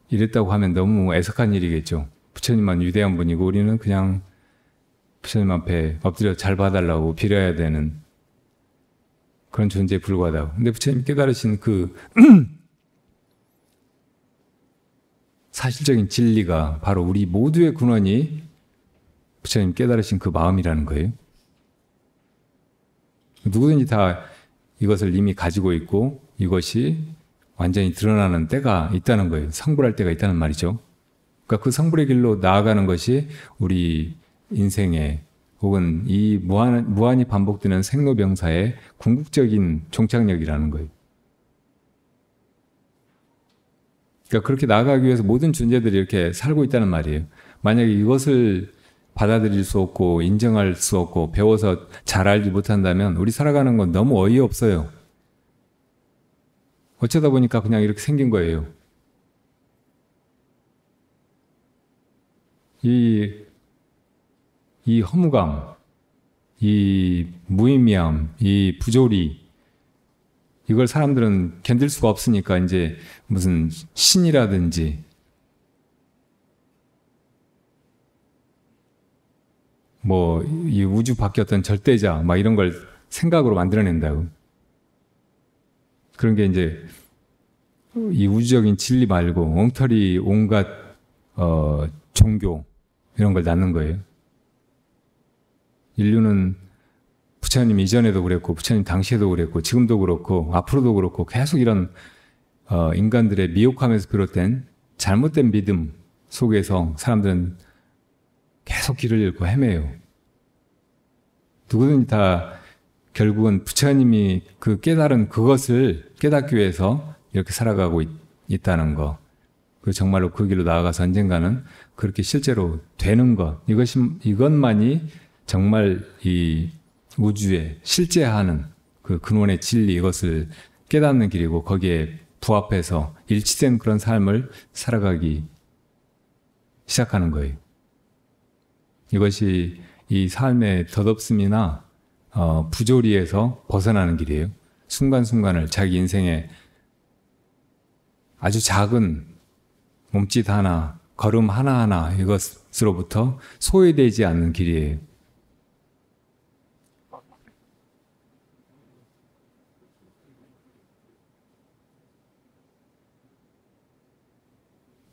이랬다고 하면 너무 애석한 일이겠죠. 부처님만 위대한 분이고 우리는 그냥 부처님 앞에 엎드려 잘 봐달라고 빌어야 되는 그런 존재에 불과하다고. 근데 부처님 깨달으신 그 사실적인 진리가 바로 우리 모두의 근원이 부처님 깨달으신 그 마음이라는 거예요. 누구든지 다 이것을 이미 가지고 있고 이것이 완전히 드러나는 때가 있다는 거예요. 성불할 때가 있다는 말이죠. 그러니까 그 성불의 길로 나아가는 것이 우리 인생의 혹은 이 무한히 반복되는 생로병사의 궁극적인 종착역이라는 거예요. 그러니까 그렇게 나아가기 위해서 모든 존재들이 이렇게 살고 있다는 말이에요. 만약에 이것을 받아들일 수 없고 인정할 수 없고 배워서 잘 알지 못한다면 우리 살아가는 건 너무 어이없어요. 어쩌다 보니까 그냥 이렇게 생긴 거예요. 이 허무감, 이 무의미함, 이 부조리 이걸 사람들은 견딜 수가 없으니까 이제 무슨 신이라든지 뭐 이 우주 밖에 어떤 절대자 막 이런 걸 생각으로 만들어낸다고. 그런 게 이제 이 우주적인 진리 말고 엉터리 온갖 종교 이런 걸 낳는 거예요. 인류는 부처님 이전에도 그랬고 부처님 당시에도 그랬고 지금도 그렇고 앞으로도 그렇고 계속 이런 인간들의 미혹함에서 비롯된 잘못된 믿음 속에서 사람들은 계속 길을 잃고 헤매요. 누구든지 다 결국은 부처님이 그 깨달은 그것을 깨닫기 위해서 이렇게 살아가고 있다는 거. 그 정말로 그 길로 나아가서 언젠가는 그렇게 실제로 되는 것, 이것만이 정말 이 우주에 실제하는 그 근원의 진리, 이것을 깨닫는 길이고, 거기에 부합해서 일치된 그런 삶을 살아가기 시작하는 거예요. 이것이 이 삶의 덧없음이나 부조리에서 벗어나는 길이에요. 순간순간을 자기 인생의 아주 작은 몸짓 하나, 걸음 하나하나 이것으로부터 소외되지 않는 길이에요.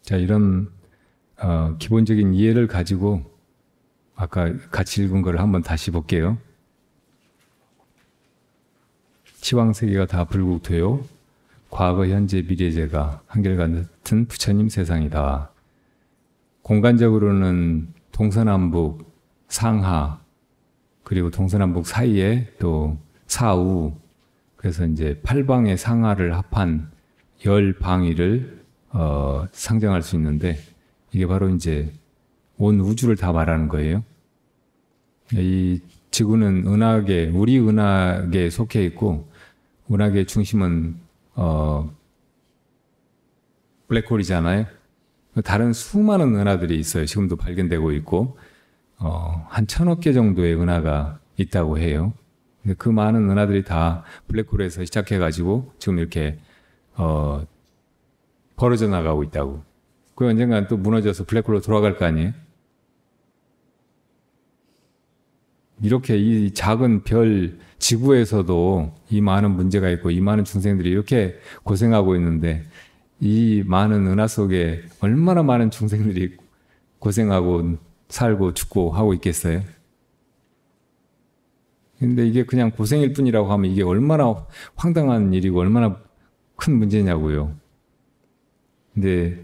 자, 이런 기본적인 이해를 가지고 아까 같이 읽은 걸 한번 다시 볼게요. 시황세계가 다 불국토요. 과거, 현재, 미래제가 한결같은 부처님 세상이다. 공간적으로는 동서남북, 상하, 그리고 동서남북 사이에 또 사우, 그래서 이제 8방의 상하를 합한 10방위를 상정할 수 있는데, 이게 바로 이제 온 우주를 다 말하는 거예요. 이 지구는 은하계, 우리 은하계에 속해 있고, 은하계의 중심은 블랙홀이잖아요. 다른 수많은 은하들이 있어요. 지금도 발견되고 있고, 한 1000억 개 정도의 은하가 있다고 해요. 근데 그 많은 은하들이 다 블랙홀에서 시작해가지고 지금 이렇게 벌어져 나가고 있다고. 그 언젠간 또 무너져서 블랙홀로 돌아갈 거 아니에요? 이렇게 이 작은 별 지구에서도 이 많은 문제가 있고 이 많은 중생들이 이렇게 고생하고 있는데, 이 많은 은하 속에 얼마나 많은 중생들이 고생하고 살고 죽고 하고 있겠어요? 근데 이게 그냥 고생일 뿐이라고 하면 이게 얼마나 황당한 일이고 얼마나 큰 문제냐고요. 근데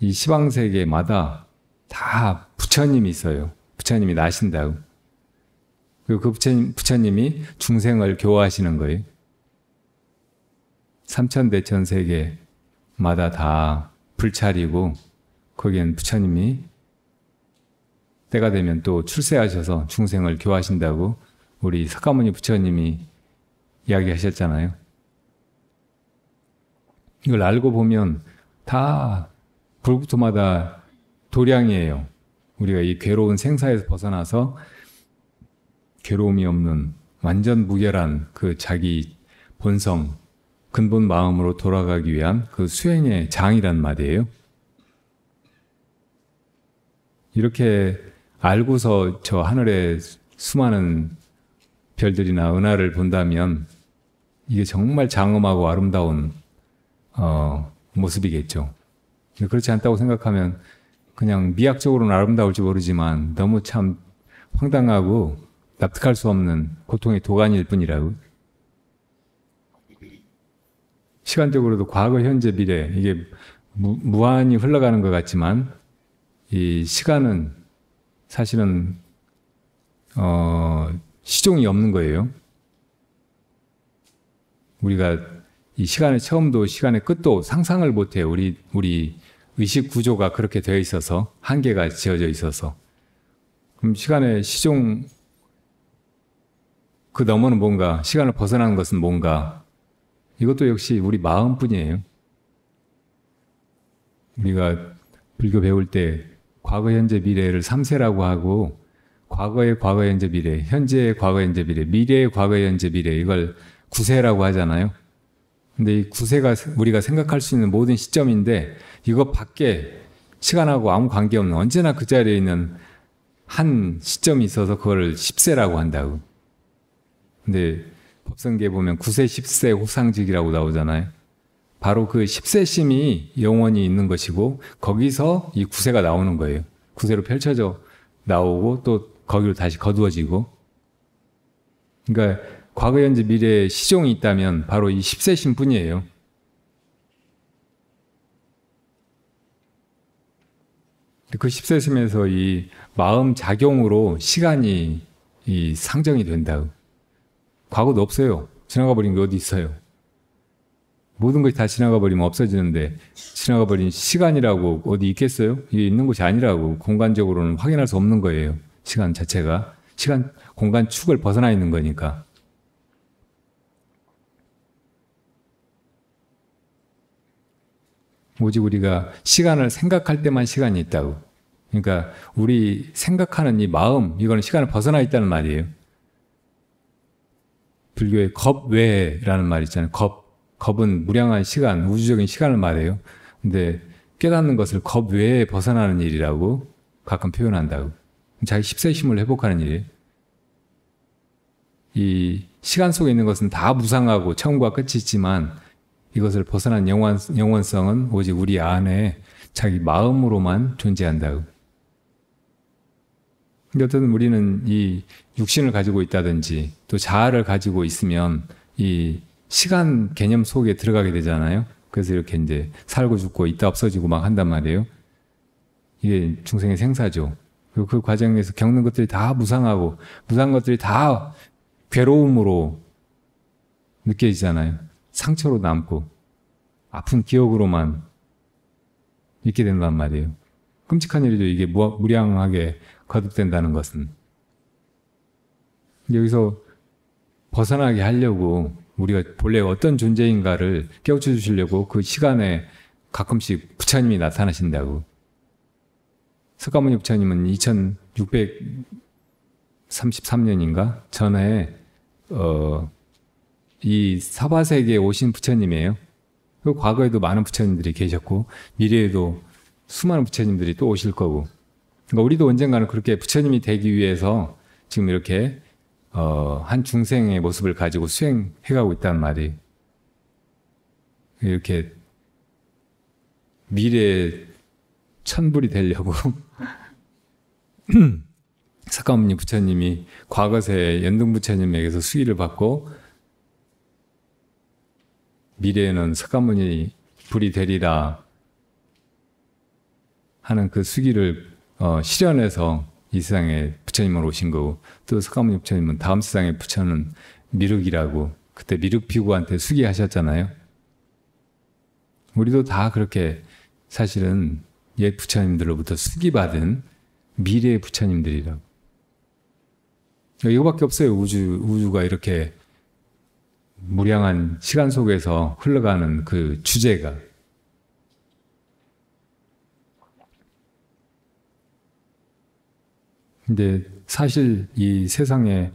이 시방세계마다 다 부처님이 있어요. 부처님이 나신다고. 그리고 그 부처님이 중생을 교화하시는 거예요. 삼천대천 세계마다 다 불찰이고, 거기엔 부처님이 때가 되면 또 출세하셔서 중생을 교화하신다고 우리 석가모니 부처님이 이야기하셨잖아요. 이걸 알고 보면 다 불국토마다 도량이에요. 우리가 이 괴로운 생사에서 벗어나서 괴로움이 없는 완전 무결한 그 자기 본성, 근본 마음으로 돌아가기 위한 그 수행의 장이란 말이에요. 이렇게 알고서 저 하늘의 수많은 별들이나 은하를 본다면 이게 정말 장엄하고 아름다운 모습이겠죠. 그렇지 않다고 생각하면 그냥 미학적으로는 아름다울지 모르지만 너무 참 황당하고 납득할 수 없는 고통의 도가니일 뿐이라고. 시간적으로도 과거, 현재, 미래, 이게 무한히 흘러가는 것 같지만 이 시간은 사실은 시종이 없는 거예요. 우리가 이 시간의 처음도 시간의 끝도 상상을 못해요. 우리 의식 구조가 그렇게 되어 있어서, 한계가 지어져 있어서. 그럼 시간의 시종, 그 너머는 뭔가, 시간을 벗어나는 것은 뭔가, 이것도 역시 우리 마음뿐이에요. 우리가 불교 배울 때 과거, 현재, 미래를 3세라고 하고, 과거의 과거, 현재, 미래, 현재의 과거, 현재, 미래, 미래의 과거, 현재, 미래, 이걸 9세라고 하잖아요. 근데 이 9세가 우리가 생각할 수 있는 모든 시점인데, 이것 밖에 시간하고 아무 관계없는 언제나 그 자리에 있는 한 시점이 있어서 그걸 10세라고 한다고. 근데 법성계에 보면 9세, 10세 호상직이라고 나오잖아요. 바로 그 10세심이 영원히 있는 것이고, 거기서 이 9세가 나오는 거예요. 9세로 펼쳐져 나오고 또 거기로 다시 거두어지고. 그러니까 과거, 현재, 미래에 시종이 있다면 바로 이 10세심 뿐이에요. 그 10세심에서 이 마음 작용으로 시간이 이 상정이 된다. 과거도 없어요. 지나가 버린 게 어디 있어요. 모든 것이 다 지나가 버리면 없어지는데 지나가 버린 시간이라고 어디 있겠어요? 이게 있는 것이 아니라고. 공간적으로는 확인할 수 없는 거예요. 시간 자체가. 시간, 공간 축을 벗어나 있는 거니까. 오직 우리가 시간을 생각할 때만 시간이 있다고. 그러니까 우리 생각하는 이 마음, 이거는 시간을 벗어나 있다는 말이에요. 불교의 겁외라는 말 있잖아요. 겁은 무량한 시간, 우주적인 시간을 말해요. 근데 깨닫는 것을 겁 외에 벗어나는 일이라고 가끔 표현한다고. 자기 십세심을 회복하는 일이에요. 이 시간 속에 있는 것은 다 무상하고 처음과 끝이 있지만 이것을 벗어난 영원성은 오직 우리 안에 자기 마음으로만 존재한다고. 근데 어떤 우리는 이 육신을 가지고 있다든지 또 자아를 가지고 있으면 이 시간 개념 속에 들어가게 되잖아요. 그래서 이렇게 이제 살고 죽고 있다 없어지고 막 한단 말이에요. 이게 중생의 생사죠. 그리고 그 과정에서 겪는 것들이 다 무상하고 무상한 것들이 다 괴로움으로 느껴지잖아요. 상처로 남고 아픈 기억으로만 있게 된단 말이에요. 끔찍한 일이죠. 이게 무량하게 거듭된다는 것은. 여기서 벗어나게 하려고 우리가 본래 어떤 존재인가를 깨우쳐 주시려고 그 시간에 가끔씩 부처님이 나타나신다고. 석가모니 부처님은 2633년인가 전에 이 사바세계에 오신 부처님이에요. 그 과거에도 많은 부처님들이 계셨고 미래에도 수많은 부처님들이 또 오실 거고. 그러니까 우리도 언젠가는 그렇게 부처님이 되기 위해서 지금 이렇게 한 중생의 모습을 가지고 수행해가고 있다는 말이. 이렇게 미래에 천불이 되려고 석가모니 부처님이 과거세 연등 부처님에게서 수의를 받고 미래에는 석가모니 불이 되리라 하는 그 수기를 실현해서 이 세상에 부처님은 오신 거고, 또 석가모니 부처님은 다음 세상에 부처는 미륵이라고 그때 미륵비구한테 수기하셨잖아요. 우리도 다 그렇게 사실은 옛 부처님들로부터 수기받은 미래의 부처님들이라고. 이거밖에 없어요. 우주가 이렇게 무량한 시간 속에서 흘러가는 그 주제가. 근데 사실 이 세상에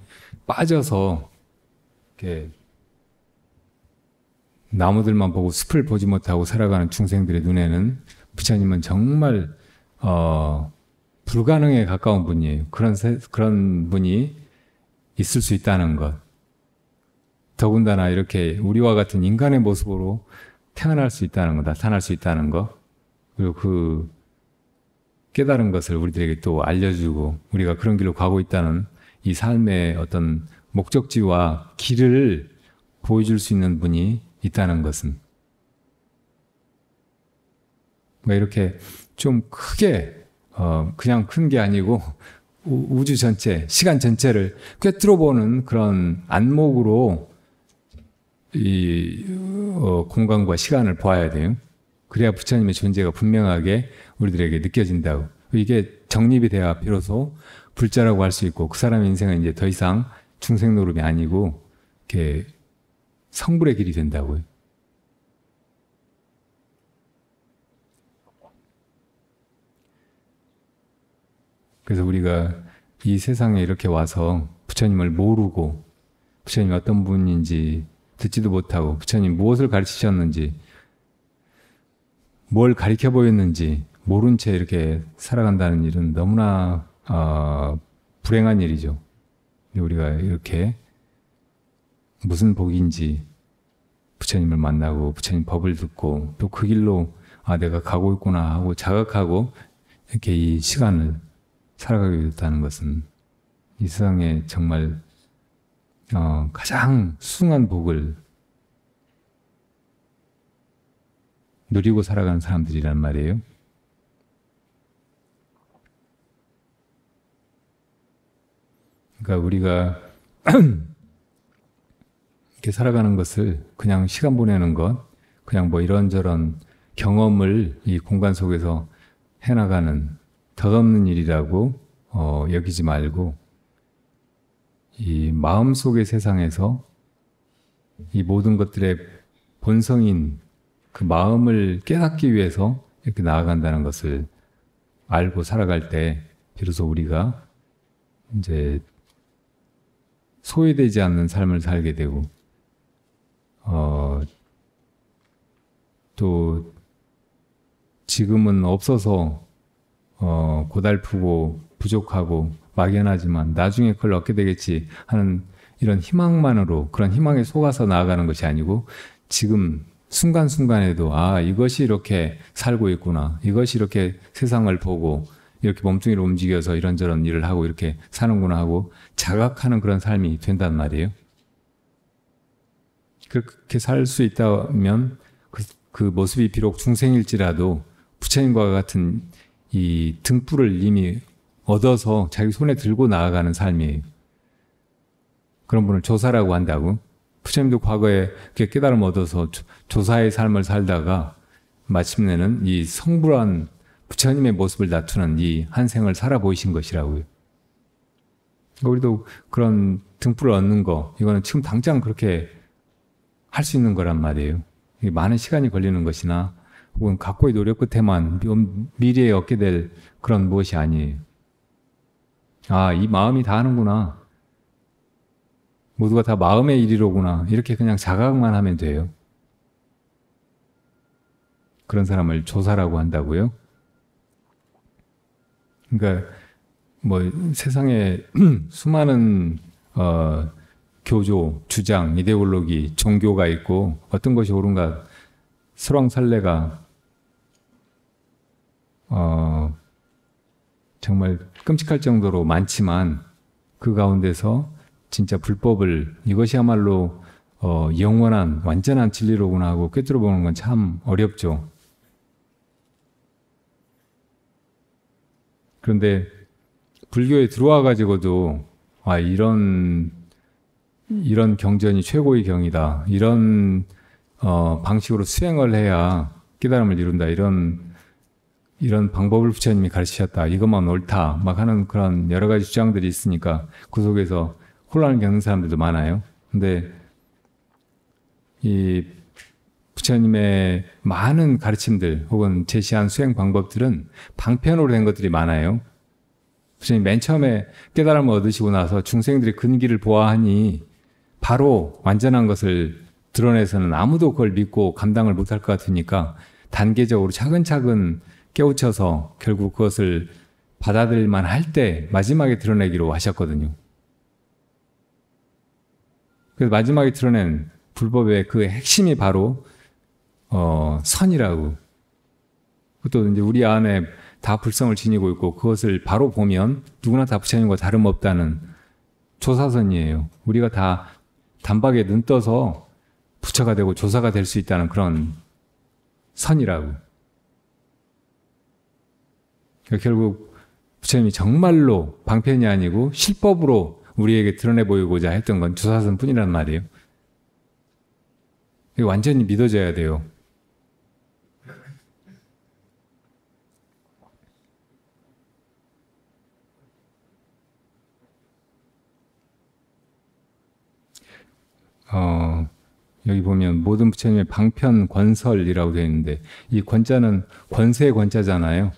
빠져서 이렇게 나무들만 보고 숲을 보지 못하고 살아가는 중생들의 눈에는 부처님은 정말 불가능에 가까운 분이에요. 그런 분이 있을 수 있다는 것. 더군다나 이렇게 우리와 같은 인간의 모습으로 태어날 수 있다는 것, 나타날 수 있다는 것. 그리고 그 깨달은 것을 우리들에게 또 알려주고 우리가 그런 길로 가고 있다는 이 삶의 어떤 목적지와 길을 보여줄 수 있는 분이 있다는 것은. 이렇게 좀 크게 그냥 큰 게 아니고 우주 전체, 시간 전체를 꿰뚫어 보는 그런 안목으로 이 공간과 시간을 보아야 돼요. 그래야 부처님의 존재가 분명하게 우리들에게 느껴진다고. 이게 정립이 돼야 비로소 불자라고 할 수 있고 그 사람의 인생은 이제 더 이상 중생 노름이 아니고 이렇게 성불의 길이 된다고요. 그래서 우리가 이 세상에 이렇게 와서 부처님을 모르고 부처님이 어떤 분인지 듣지도 못하고 부처님 무엇을 가르치셨는지 뭘 가르쳐 보였는지 모른 채 이렇게 살아간다는 일은 너무나 불행한 일이죠. 우리가 이렇게 무슨 복인지 부처님을 만나고 부처님 법을 듣고 또 그 길로 내가 가고 있구나 하고 자각하고 이렇게 이 시간을 살아가게 됐다는 것은 이 세상에 정말 가장 수승한 복을 누리고 살아가는 사람들이란 말이에요. 그러니까 우리가 이렇게 살아가는 것을 그냥 시간 보내는 것, 그냥 뭐 이런저런 경험을 이 공간 속에서 해나가는 덧없는 일이라고 여기지 말고 이 마음속의 세상에서 이 모든 것들의 본성인 그 마음을 깨닫기 위해서 이렇게 나아간다는 것을 알고 살아갈 때 비로소 우리가 이제 소외되지 않는 삶을 살게 되고 또 지금은 없어서 고달프고 부족하고 막연하지만 나중에 그걸 얻게 되겠지 하는 이런 희망만으로 그런 희망에 속아서 나아가는 것이 아니고 지금 순간순간에도 이것이 이렇게 살고 있구나, 이것이 이렇게 세상을 보고 이렇게 몸뚱이를 움직여서 이런저런 일을 하고 이렇게 사는구나 하고 자각하는 그런 삶이 된단 말이에요. 그렇게 살 수 있다면 그 모습이 비록 중생일지라도 부처님과 같은 이 등불을 이미 얻어서 자기 손에 들고 나아가는 삶이에요. 그런 분을 조사라고 한다고. 부처님도 과거에 그렇게 깨달음을 얻어서 조사의 삶을 살다가 마침내는 이 성불한 부처님의 모습을 나타내는 이 한 생을 살아 보이신 것이라고요. 우리도 그런 등불을 얻는 거, 이거는 지금 당장 그렇게 할 수 있는 거란 말이에요. 많은 시간이 걸리는 것이나 혹은 각고의 노력 끝에만 미래에 얻게 될 그런 무엇이 아니에요. 이 마음이 다 하는구나. 모두가 다 마음의 일이로구나. 이렇게 그냥 자각만 하면 돼요. 그런 사람을 조사라고 한다고요. 그러니까 뭐 세상에 수많은 교조, 주장, 이데올로기, 종교가 있고 어떤 것이 옳은가 설왕설래가 정말 끔찍할 정도로 많지만 그 가운데서 진짜 불법을 이것이야말로 영원한 완전한 진리로구나 하고 꿰뚫어 보는 건 참 어렵죠. 그런데 불교에 들어와 가지고도 이런 경전이 최고의 경이다. 이런 방식으로 수행을 해야 깨달음을 이룬다. 이런 방법을 부처님이 가르치셨다. 이것만 옳다. 막 하는 그런 여러 가지 주장들이 있으니까 그 속에서 혼란을 겪는 사람들도 많아요. 근데 이 부처님의 많은 가르침들 혹은 제시한 수행 방법들은 방편으로 된 것들이 많아요. 부처님 맨 처음에 깨달음을 얻으시고 나서 중생들이 근기를 보아하니 바로 완전한 것을 드러내서는 아무도 그걸 믿고 감당을 못할 것 같으니까 단계적으로 차근차근 깨우쳐서 결국 그것을 받아들일만 할 때 마지막에 드러내기로 하셨거든요. 그래서 마지막에 드러낸 불법의 그 핵심이 바로 선이라고. 또 이제 우리 안에 다 불성을 지니고 있고 그것을 바로 보면 누구나 다 부처님과 다름없다는 조사선이에요. 우리가 다 단박에 눈 떠서 부처가 되고 조사가 될 수 있다는 그런 선이라고. 그러니까 결국 부처님이 정말로 방편이 아니고 실법으로 우리에게 드러내 보이고자 했던 건 조사선 뿐이란 말이에요. 이거 완전히 믿어져야 돼요. 여기 보면 모든 부처님의 방편 권설이라고 되어 있는데 이 권자는 권세의 권자잖아요.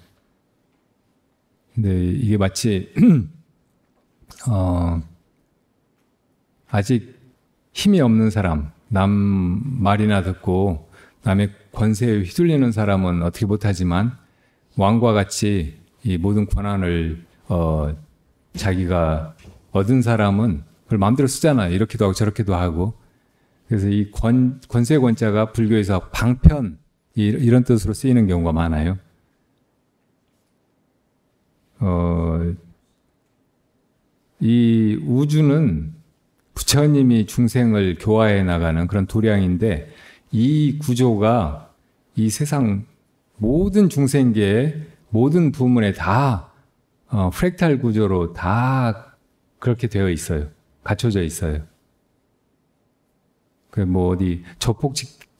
근데 이게 마치 아직 힘이 없는 사람, 남 말이나 듣고 남의 권세에 휘둘리는 사람은 어떻게 못하지만 왕과 같이 이 모든 권한을 자기가 얻은 사람은 그걸 마음대로 쓰잖아요. 이렇게도 하고 저렇게도 하고. 그래서 이 권세 권자가 불교에서 방편 이런 뜻으로 쓰이는 경우가 많아요. 이 우주는 부처님이 중생을 교화해 나가는 그런 도량인데 이 구조가 이 세상 모든 중생계의 모든 부문에 다 프랙탈 구조로 다 그렇게 되어 있어요. 갖춰져 있어요. 그 뭐 어디 조폭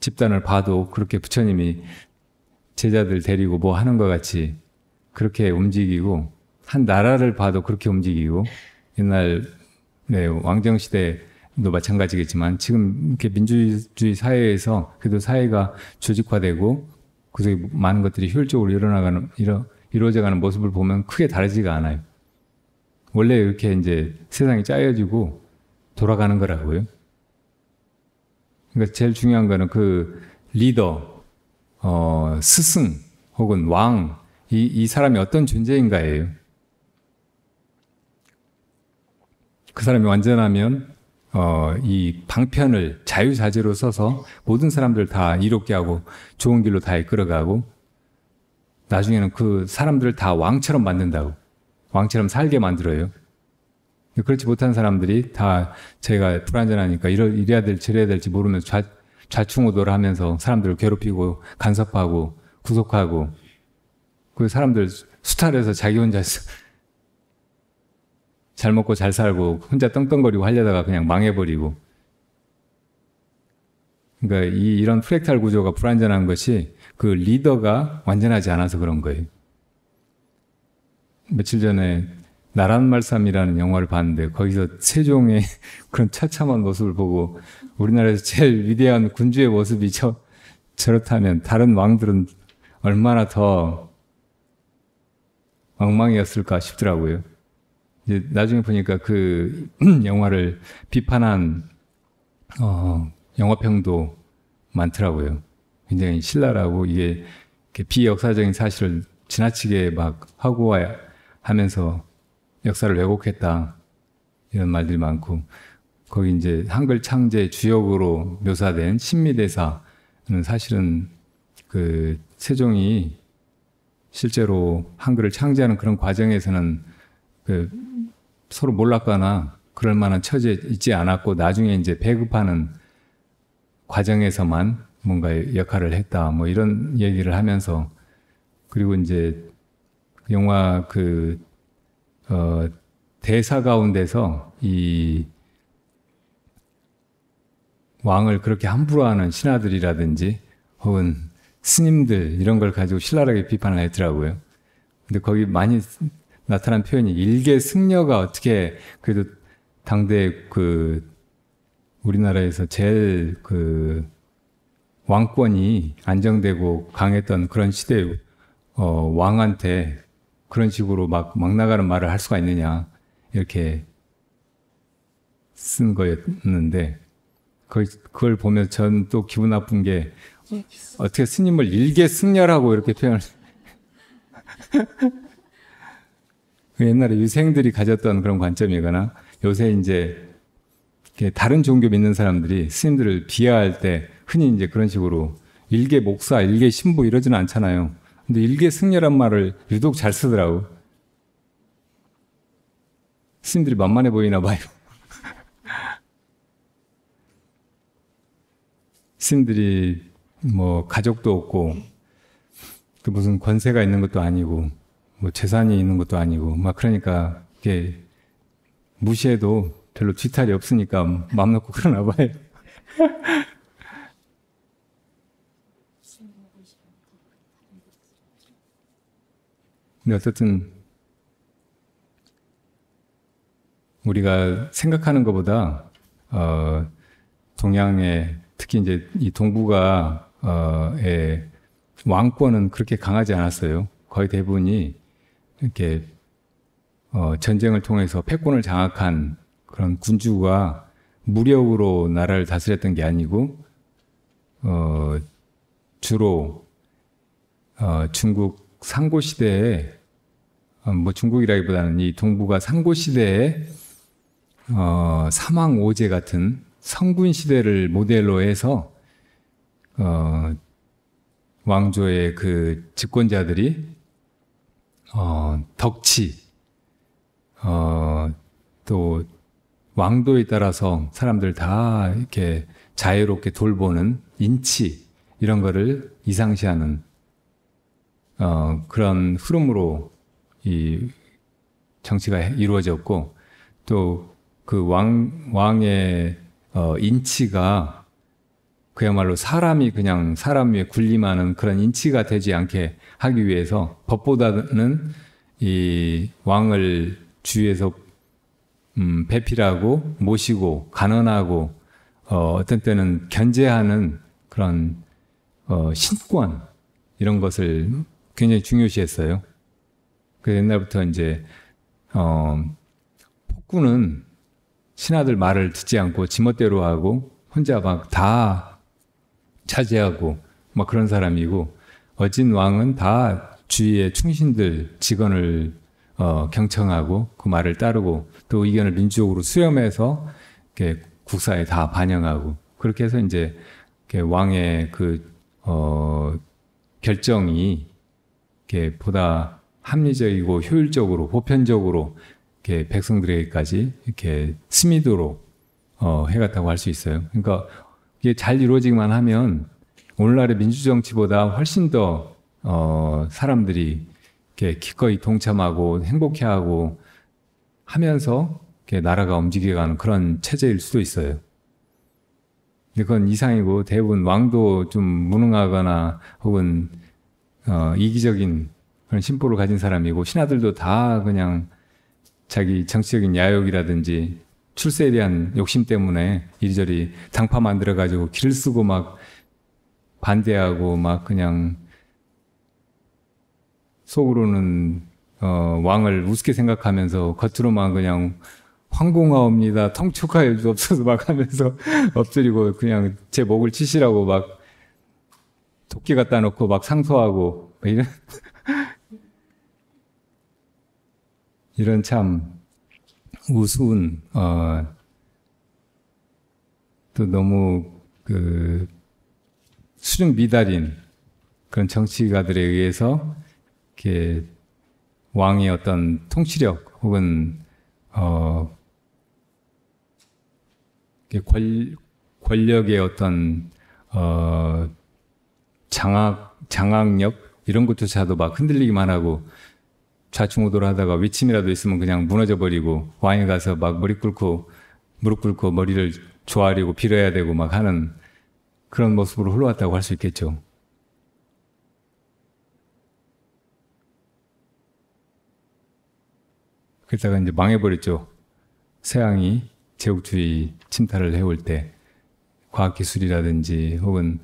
집단을 봐도 그렇게 부처님이 제자들 데리고 뭐 하는 것 같이 그렇게 움직이고, 한 나라를 봐도 그렇게 움직이고, 옛날 네, 왕정시대도 마찬가지겠지만 지금 이렇게 민주주의 사회에서 그래도 사회가 조직화되고 그 속에 많은 것들이 효율적으로 이루어져가는 모습을 보면 크게 다르지가 않아요. 원래 이렇게 이제 세상이 짜여지고 돌아가는 거라고요. 그러니까 제일 중요한 거는 그 리더, 스승 혹은 왕, 이 사람이 어떤 존재인가예요. 그 사람이 완전하면 이 방편을 자유자재로 써서 모든 사람들 다 이롭게 하고 좋은 길로 다 이끌어가고 나중에는 그 사람들을 다 왕처럼 만든다고. 왕처럼 살게 만들어요. 그렇지 못한 사람들이 다 제가 불완전하니까 이래야 될지 저래야 될지 모르면서 좌충우돌 하면서 사람들을 괴롭히고 간섭하고 구속하고 그 사람들 수탈해서 자기 혼자 잘 먹고 잘 살고 혼자 떵떵거리고 하려다가 그냥 망해버리고. 그러니까 이런 프랙탈 구조가 불완전한 것이 그 리더가 완전하지 않아서 그런 거예요. 며칠 전에 나란 말씀이라는 영화를 봤는데 거기서 세종의 그런 처참한 모습을 보고 우리나라에서 제일 위대한 군주의 모습이 저렇다면 다른 왕들은 얼마나 더 엉망이었을까 싶더라고요. 이제 나중에 보니까 그 영화를 비판한 영화평도 많더라고요. 굉장히 신랄하고 이게 비역사적인 사실을 지나치게 막 하고 하면서 역사를 왜곡했다 이런 말들이 많고, 거기 이제 한글 창제 주역으로 묘사된 신미대사는 사실은 그 세종이 실제로 한글을 창제하는 그런 과정에서는 그 서로 몰랐거나 그럴 만한 처지에 있지 않았고 나중에 이제 배급하는 과정에서만 뭔가 역할을 했다 뭐 이런 얘기를 하면서, 그리고 이제 영화 대사 가운데서 이 왕을 그렇게 함부로 하는 신하들이라든지 혹은 스님들 이런 걸 가지고 신랄하게 비판을 했더라고요. 근데 거기 많이 나타난 표현이 일개 승려가 어떻게 그래도 당대 우리나라에서 제일 왕권이 안정되고 강했던 그런 시대에 왕한테 그런 식으로 막 나가는 말을 할 수가 있느냐 이렇게 쓴 거였는데, 그걸 보면서 전 또 기분 나쁜 게 어떻게 스님을 일개 승려라고 이렇게 표현을 옛날에 유생들이 가졌던 그런 관점이거나 요새 이제 다른 종교 믿는 사람들이 스님들을 비하할 때 흔히 이제 그런 식으로 일개 목사, 일개 신부 이러지는 않잖아요. 근데 일개 승려란 말을 유독 잘 쓰더라고. 스님들이 만만해 보이나 봐요. 스님들이 뭐 가족도 없고 또 무슨 권세가 있는 것도 아니고 뭐 재산이 있는 것도 아니고 막 그러니까 이게 무시해도 별로 뒤탈이 없으니까 마음 놓고 그러나 봐요. 근데 어쨌든 우리가 생각하는 것보다 동양의 특히 이제 이 동북아의 왕권은 그렇게 강하지 않았어요. 거의 대부분이 이렇게 전쟁을 통해서 패권을 장악한 그런 군주가 무력으로 나라를 다스렸던 게 아니고 주로 중국 상고 시대에 뭐 중국이라기보다는 이 동북아 상고 시대에 사망오제 같은 성군 시대를 모델로 해서 왕조의 그 집권자들이 덕치 또 왕도에 따라서 사람들 다 이렇게 자유롭게 돌보는 인치 이런 거를 이상시하는 그런 흐름으로 이 정치가 이루어졌고, 또 그 왕의 인치가 그야말로 사람이 그냥 사람 위에 군림하는 그런 인치가 되지 않게 하기 위해서 법보다는 이 왕을 주위에서 배필하고 모시고 간언하고 어떤 때는 견제하는 그런 신권 이런 것을 굉장히 중요시했어요. 그 옛날부터 이제 폭군은 신하들 말을 듣지 않고 지멋대로 하고 혼자 막 다 차지하고 막 그런 사람이고, 어진 왕은 다 주위의 충신들 직원을 경청하고 그 말을 따르고 또 의견을 민주적으로 수렴해서 이렇게 국사에 다 반영하고, 그렇게 해서 이제 이렇게 왕의 그 결정이 이렇게 보다 합리적이고 효율적으로 보편적으로 이렇게 백성들에게까지 이렇게 스미도록 해갔다고 할 수 있어요. 그러니까 이게 잘 이루어지기만 하면 오늘날의 민주정치보다 훨씬 더 사람들이 이렇게 기꺼이 동참하고 행복해하고 하면서 이렇게 나라가 움직여가는 그런 체제일 수도 있어요. 근데 그건 이상이고, 대부분 왕도 좀 무능하거나 혹은 이기적인 그런 심보를 가진 사람이고, 신하들도 다 그냥 자기 정치적인 야욕이라든지 출세에 대한 욕심 때문에 이리저리 당파 만들어가지고 길을 쓰고 막 반대하고 막 그냥 속으로는 왕을 우습게 생각하면서 겉으로만 그냥 황공하옵니다, 통촉하여 주옵소서 막 하면서 엎드리고 그냥 제 목을 치시라고 막 도끼 갖다 놓고 막 상소하고 이런 이런 참 우스운 또 너무 그 수준 미달인 그런 정치가들에 의해서 이렇게 왕의 어떤 통치력 혹은 권력의 어떤 장악력 이런 것조차도 막 흔들리기만 하고, 좌충우돌 하다가 위침이라도 있으면 그냥 무너져 버리고 왕에 가서 막 무릎 꿇고 머리를 조아리고 빌어야 되고 막 하는 그런 모습으로 흘러왔다고 할 수 있겠죠. 그러다가 이제 망해버렸죠. 서양이 제국주의 침탈을 해올 때 과학기술이라든지 혹은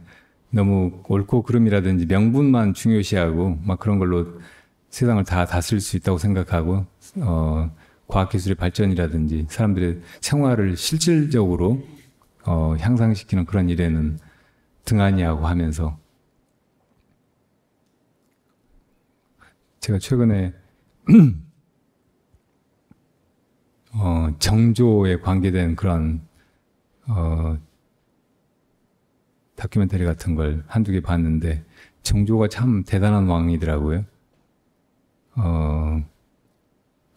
너무 옳고 그름이라든지 명분만 중요시하고 막 그런 걸로 세상을 다 다스릴 수 있다고 생각하고 과학기술의 발전이라든지 사람들의 생활을 실질적으로 향상시키는 그런 일에는 등한히하고 하면서, 제가 최근에 정조에 관계된 그런 다큐멘터리 같은 걸 한두 개 봤는데, 정조가 참 대단한 왕이더라고요.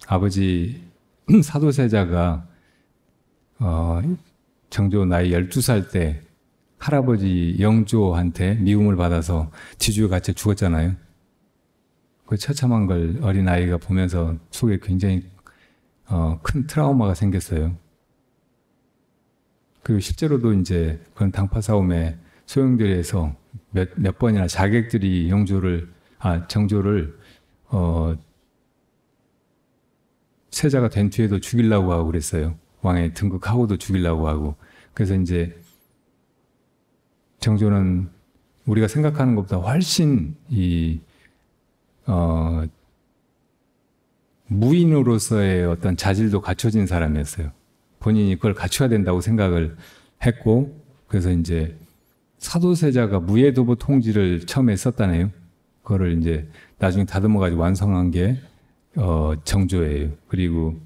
아버지 사도세자가 정조 나이 12살 때 할아버지 영조한테 미움을 받아서 뒤죽여 갇혀 죽었잖아요. 그 처참한 걸 어린아이가 보면서 속에 굉장히 큰 트라우마가 생겼어요. 그리고 실제로도 이제 그런 당파 싸움에 소용돌이해서 몇 번이나 자객들이 정조를 세자가 된 뒤에도 죽이려고 하고 그랬어요. 왕에 등극하고도 죽이려고 하고. 그래서 이제 정조는 우리가 생각하는 것보다 훨씬 무인으로서의 어떤 자질도 갖춰진 사람이었어요. 본인이 그걸 갖춰야 된다고 생각을 했고, 그래서 이제 사도세자가 무예도부 통지를 처음에 썼다네요. 그거를 이제 나중에 다듬어가지고 완성한 게 정조예요. 그리고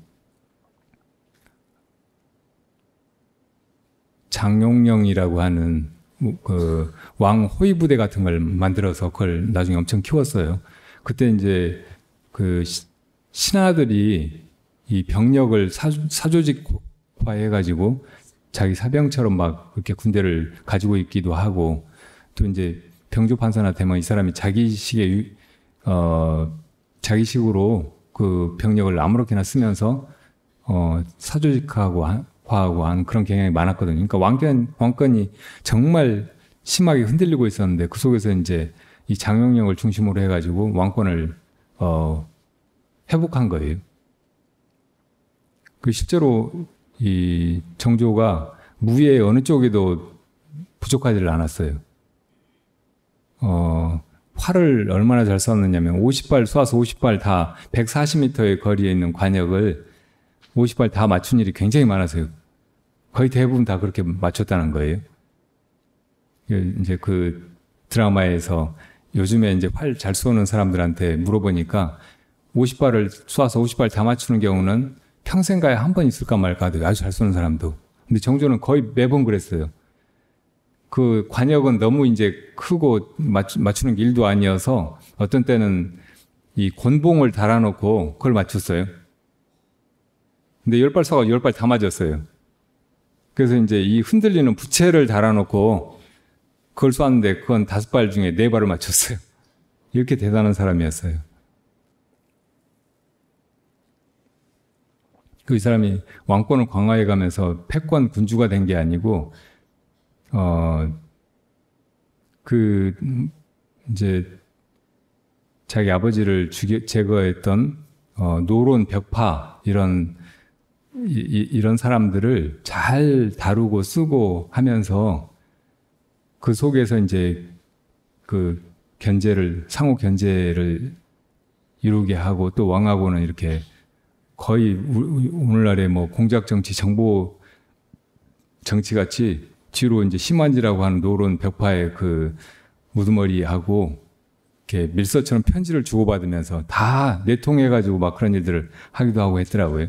장용령이라고 하는 그 왕 호위부대 같은 걸 만들어서 그걸 나중에 엄청 키웠어요. 그때 이제 그 신하들이 이 병력을 사조직화해가지고 자기 사병처럼 막 그렇게 군대를 가지고 있기도 하고, 또 이제 병조판사나 되면 이 사람이 자기식으로 그 병력을 아무렇게나 쓰면서 사조직화하고 한 그런 경향이 많았거든요. 그러니까 왕권이 정말 심하게 흔들리고 있었는데 그 속에서 이제 이 장영령을 중심으로 해가지고 왕권을 회복한 거예요. 그 실제로 이 정조가 무예 어느 쪽에도 부족하지를 않았어요. 활을 얼마나 잘 쐈느냐면 50발 쏴서 50발 다 140m의 거리에 있는 관역을 50발 다 맞춘 일이 굉장히 많았어요. 거의 대부분 다 그렇게 맞췄다는 거예요. 이제 그 드라마에서 요즘에 이제 활 잘 쏘는 사람들한테 물어보니까 50발을 쏴서 50발 다 맞추는 경우는 평생가에 한 번 있을까 말까 하더라고요. 아주 잘 쏘는 사람도. 근데 정조는 거의 매번 그랬어요. 그 관역은 너무 이제 크고 맞추는 게 일도 아니어서 어떤 때는 이 곤봉을 달아놓고 그걸 맞췄어요. 근데 10발 쏴가 10발 다 맞았어요. 그래서 이제 이 흔들리는 부채를 달아놓고 그걸 쐈는데 그건 5발 중에 4발을 맞췄어요. 이렇게 대단한 사람이었어요. 그 사람이 왕권을 강화해 가면서 패권 군주가 된 게 아니고, 이제 자기 아버지를 제거했던 노론 벽파 이런 사람들을 잘 다루고 쓰고 하면서 그 속에서 이제 그 상호 견제를 이루게 하고 또 왕하고는 이렇게 거의 오늘날의 뭐 공작 정치, 정보 정치 같이 뒤로 이제 심한지라고 하는 노론 벽파의 그 무드머리하고 이렇게 밀서처럼 편지를 주고받으면서 다 내통해가지고 막 그런 일들을 하기도 하고 했더라고요.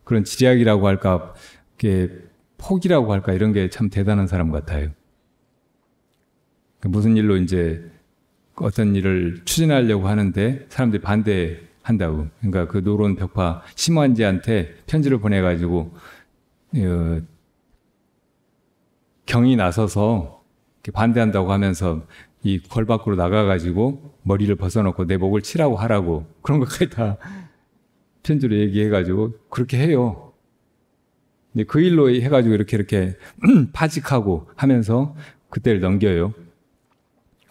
그런 지략이라고 할까, 이게 폭이라고 할까 이런 게 참 대단한 사람 같아요. 무슨 일로 이제 어떤 일을 추진하려고 하는데 사람들이 반대한다고. 그러니까 그 노론 벽파 심한지한테 편지를 보내가지고 경이 나서서 반대한다고 하면서 이 궐 밖으로 나가가지고 머리를 벗어놓고 내 목을 치라고 하라고 그런 것까지 다 편지로 얘기해가지고 그렇게 해요. 근데 그 일로 해가지고 이렇게 파직하고 하면서 그때를 넘겨요.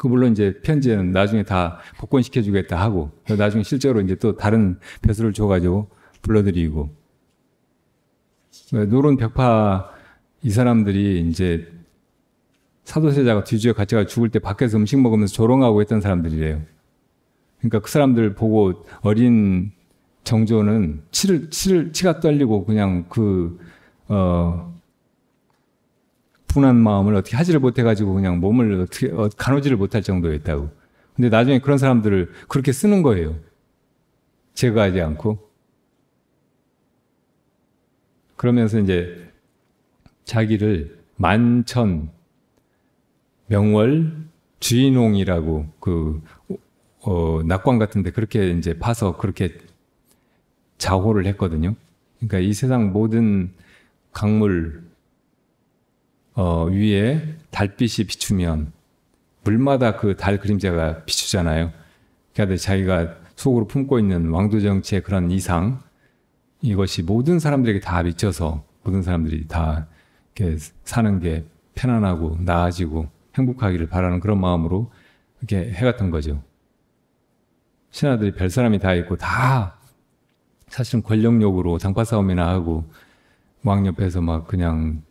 물론 이제 편지에는 나중에 다 복권시켜주겠다 하고 나중에 실제로 이제 또 다른 벼슬을 줘가지고 불러들이고 노론 벽파 이 사람들이 이제 사도세자가 뒤주에 갇혀가 죽을 때 밖에서 음식 먹으면서 조롱하고 했던 사람들이래요. 그러니까 그 사람들 보고 어린 정조는 치가 떨리고 그냥 분한 마음을 어떻게 하지를 못해가지고 그냥 몸을 어떻게 가누지를 못할 정도였다고. 근데 나중에 그런 사람들을 그렇게 쓰는 거예요. 제거하지 않고. 그러면서 이제 자기를 만천 명월 주인홍이라고 낙관 같은데 그렇게 이제 파서 그렇게 자호를 했거든요. 그러니까 이 세상 모든 강물 위에 달빛이 비추면 물마다 그 달 그림자가 비추잖아요. 그러니까 자기가 속으로 품고 있는 왕도 정치의 그런 이상 이것이 모든 사람들에게 다 비춰서 모든 사람들이 다 이렇게 사는 게 편안하고 나아지고 행복하기를 바라는 그런 마음으로 이렇게 해갔던 거죠. 신하들이 별 사람이 다 있고 다 사실은 권력욕으로 장파 싸움이나 하고 왕 옆에서 막 그냥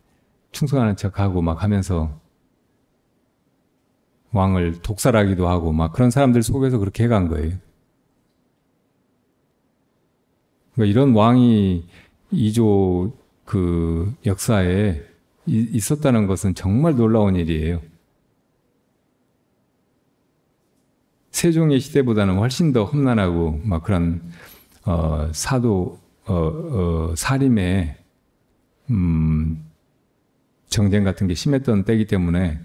충성하는 척하고 막 하면서 왕을 독살하기도 하고 막 그런 사람들 속에서 그렇게 해간 거예요. 그러니까 이런 왕이 이조 그 역사에 있었다는 것은 정말 놀라운 일이에요. 세종의 시대보다는 훨씬 더 험난하고 막 그런 사림의 정쟁 같은 게 심했던 때이기 때문에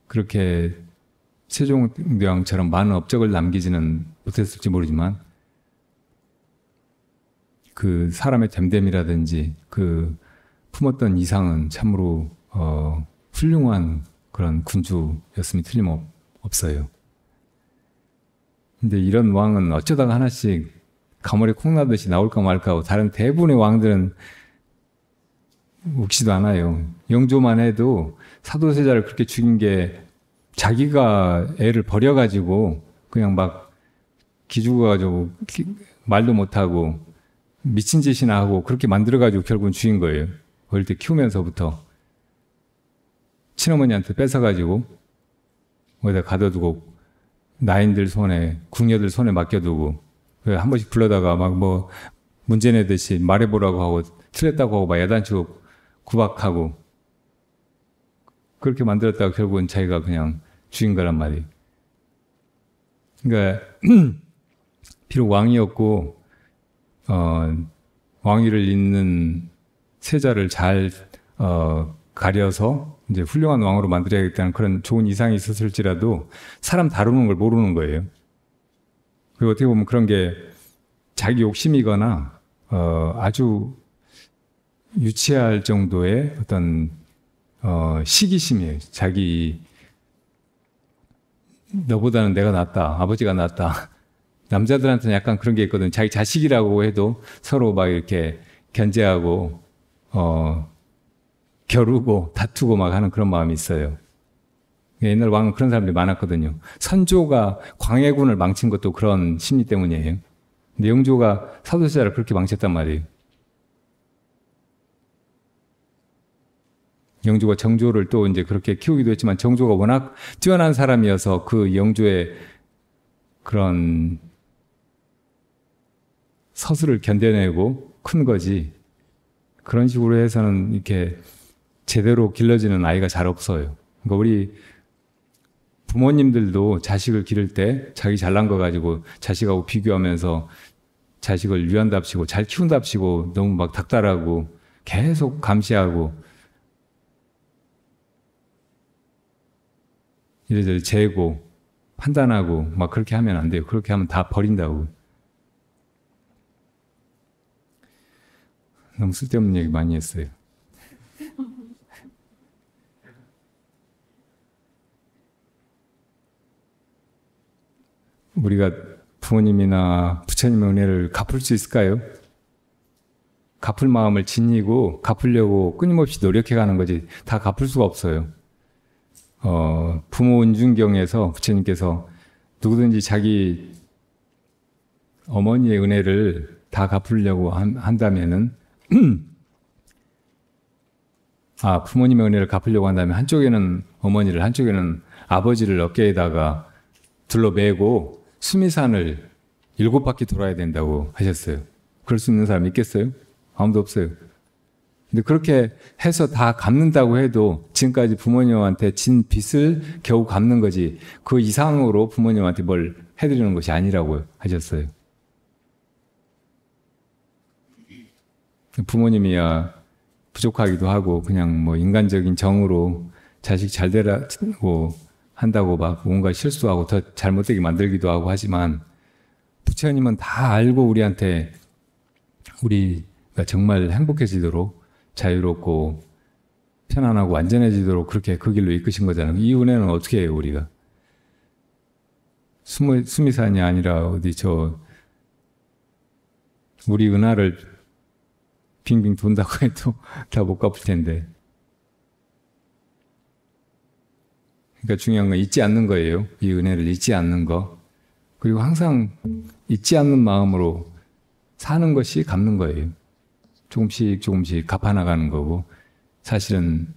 그렇게 세종대왕처럼 많은 업적을 남기지는 못했을지 모르지만 그 사람의 됨됨이라든지 그 품었던 이상은 참으로 훌륭한 그런 군주였음이 틀림없어요. 근데 이런 왕은 어쩌다가 하나씩 가물에 콩나듯이 나올까 말까 하고 다른 대부분의 왕들은 웃기지도 않아요. 영조만 해도 사도세자를 그렇게 죽인 게 자기가 애를 버려가지고 그냥 막 기죽어가지고 말도 못하고 미친 짓이나 하고 그렇게 만들어가지고 결국은 죽인 거예요. 어릴 때 키우면서부터 친어머니한테 뺏어가지고 어디다 가둬두고 나인들 손에 궁녀들 손에 맡겨두고 한 번씩 불러다가 막 뭐 문제 내듯이 말해보라고 하고 틀렸다고 하고 막 야단치고 구박하고 그렇게 만들었다가 결국은 자기가 그냥 죽인 거란 말이에요. 그러니까 비록 왕이었고 왕위를 잇는 세자를 잘 가려서 이제 훌륭한 왕으로 만들어야겠다는 그런 좋은 이상이 있었을지라도 사람 다루는 걸 모르는 거예요. 그리고 어떻게 보면 그런 게 자기 욕심이거나 아주 유치할 정도의 어떤 시기심이에요. 자기 너보다는 내가 낫다, 아버지가 낫다. 남자들한테는 약간 그런 게 있거든. 자기 자식이라고 해도 서로 막 이렇게 견제하고 겨루고 다투고 막 하는 그런 마음이 있어요. 옛날 왕은 그런 사람들이 많았거든요. 선조가 광해군을 망친 것도 그런 심리 때문이에요. 근데 영조가 사도세자를 그렇게 망쳤단 말이에요. 영조가 정조를 또 이제 그렇게 키우기도 했지만 정조가 워낙 뛰어난 사람이어서 그 영조의 그런 서술을 견뎌내고 큰 거지. 그런 식으로 해서는 이렇게 제대로 길러지는 아이가 잘 없어요. 그러니까 우리 부모님들도 자식을 기를 때 자기 잘난 거 가지고 자식하고 비교하면서 자식을 위한답시고 잘 키운답시고 너무 막 닥달하고 계속 감시하고 이래저래 재고 판단하고 막 그렇게 하면 안 돼요. 그렇게 하면 다 버린다고. 너무 쓸데없는 얘기 많이 했어요. 우리가 부모님이나 부처님의 은혜를 갚을 수 있을까요? 갚을 마음을 지니고 갚으려고 끊임없이 노력해가는 거지 다 갚을 수가 없어요. 부모 은중경에서 부처님께서 누구든지 자기 어머니의 은혜를 다 갚으려고 한다면은 부모님의 은혜를 갚으려고 한다면 한쪽에는 어머니를 한쪽에는 아버지를 어깨에다가 둘러매고 수미산을 7바퀴 돌아야 된다고 하셨어요. 그럴 수 있는 사람 있겠어요? 아무도 없어요. 근데 그렇게 해서 다 갚는다고 해도 지금까지 부모님한테 진 빚을 겨우 갚는 거지 그 이상으로 부모님한테 뭘 해드리는 것이 아니라고 하셨어요. 부모님이야 부족하기도 하고 그냥 뭐 인간적인 정으로 자식 잘 되라고 한다고 막 뭔가 실수하고 더 잘못되게 만들기도 하고 하지만 부처님은 다 알고 우리한테 우리가 정말 행복해지도록 자유롭고 편안하고 안전해지도록 그렇게 그 길로 이끄신 거잖아요. 이 은혜는 어떻게 해요, 우리가? 수미산이 아니라 어디 우리 은하를 빙빙 돈다고 해도 다 못 갚을 텐데. 그러니까 중요한 건 잊지 않는 거예요. 이 은혜를 잊지 않는 거. 그리고 항상 잊지 않는 마음으로 사는 것이 갚는 거예요. 조금씩 조금씩 갚아나가는 거고 사실은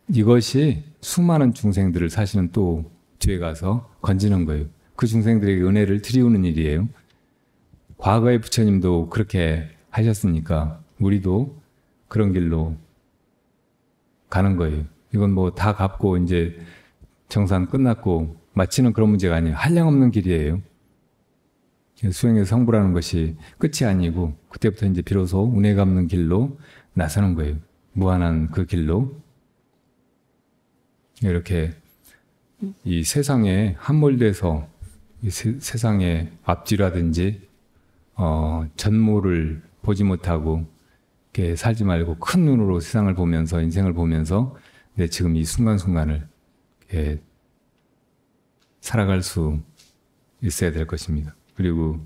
이것이 수많은 중생들을 사실은 또 뒤에 가서 건지는 거예요. 그 중생들에게 은혜를 드리우는 일이에요. 과거의 부처님도 그렇게 하셨으니까 우리도 그런 길로 가는 거예요. 이건 뭐 다 갚고 이제 정산 끝났고 마치는 그런 문제가 아니에요. 한량없는 길이에요. 수행의 성불하는 것이 끝이 아니고 그때부터 이제 비로소 은혜 갚는 길로 나서는 거예요. 무한한 그 길로. 이렇게 이 세상에 함몰돼서 이 세상의 앞뒤라든지 전모를 보지 못하고 이렇게 살지 말고 큰 눈으로 세상을 보면서 인생을 보면서 내 지금 이 순간순간을 이렇게 살아갈 수 있어야 될 것입니다. 그리고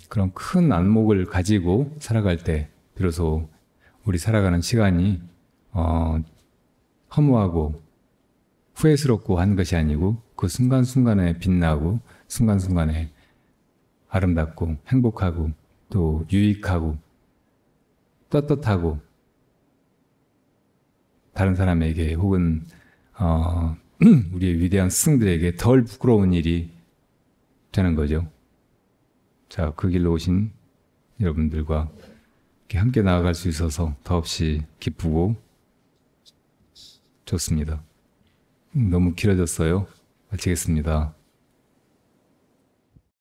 그런 큰 안목을 가지고 살아갈 때 비로소 우리 살아가는 시간이 허무하고 후회스럽고 한 것이 아니고 그 순간순간에 빛나고 순간순간에 아름답고 행복하고 또 유익하고 떳떳하고 다른 사람에게 혹은 우리의 위대한 스승들에게 덜 부끄러운 일이 되는 거죠. 자, 그 길로 오신 여러분들과 이렇게 함께 나아갈 수 있어서 더없이 기쁘고 좋습니다. 너무 길어졌어요. 마치겠습니다.